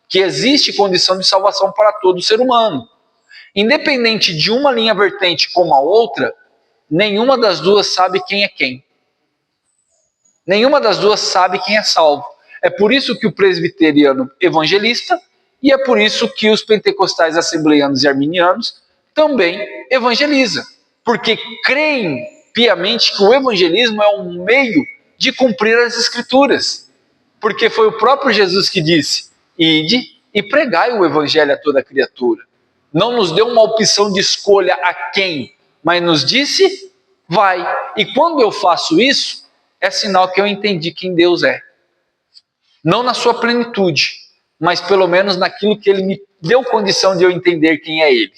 que existe condição de salvação para todo ser humano. Independente de uma linha vertente como a outra, nenhuma das duas sabe quem é quem. Nenhuma das duas sabe quem é salvo. É por isso que o presbiteriano evangelista, e é por isso que os pentecostais, assembleianos e arminianos também evangelizam. Porque creem piamente que o evangelismo é um meio de cumprir as escrituras. Porque foi o próprio Jesus que disse: ide e pregai o evangelho a toda criatura. Não nos deu uma opção de escolha a quem, mas nos disse: vai. E quando eu faço isso, é sinal que eu entendi quem Deus é. Não na sua plenitude, mas pelo menos naquilo que Ele me deu condição de eu entender quem é Ele.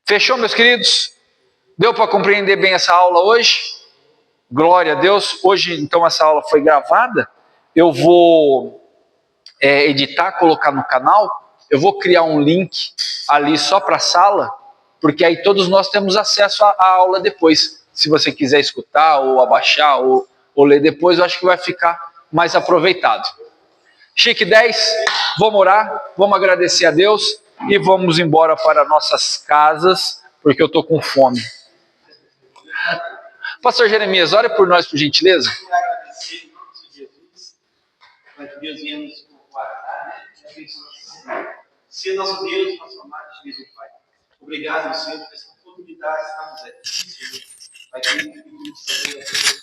Fechou, meus queridos? Deu para compreender bem essa aula hoje? Glória a Deus. Hoje, então, essa aula foi gravada. Eu vou editar, colocar no canal. Eu vou criar um link ali só para a sala, porque aí todos nós temos acesso à aula depois. Se você quiser escutar, ou abaixar, ou ler depois, eu acho que vai ficar mais aproveitado. Chique 10, vamos orar, vamos agradecer a Deus e vamos embora para nossas casas, porque eu estou com fome. Pastor Jeremias, ore por nós, por gentileza. Eu quero agradecer em nome de Jesus, para que Deus venha nos guardar, né? Ser nosso Deus, nosso amado Jesus, Pai. Obrigado, Senhor, por essa oportunidade de estarmos aqui, Senhor. Pai, que pedimos também a Deus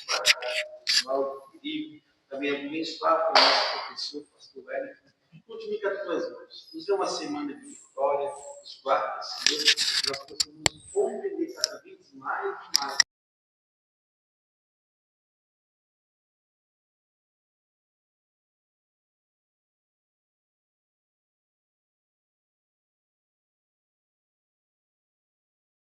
para o perigo, também abençoar para o nosso professor, pastor Wellington. Continue com as tuas mãos. Nos dê uma semana de vitória, nos guarda, Senhor. Nós possamos compreender cada vez mais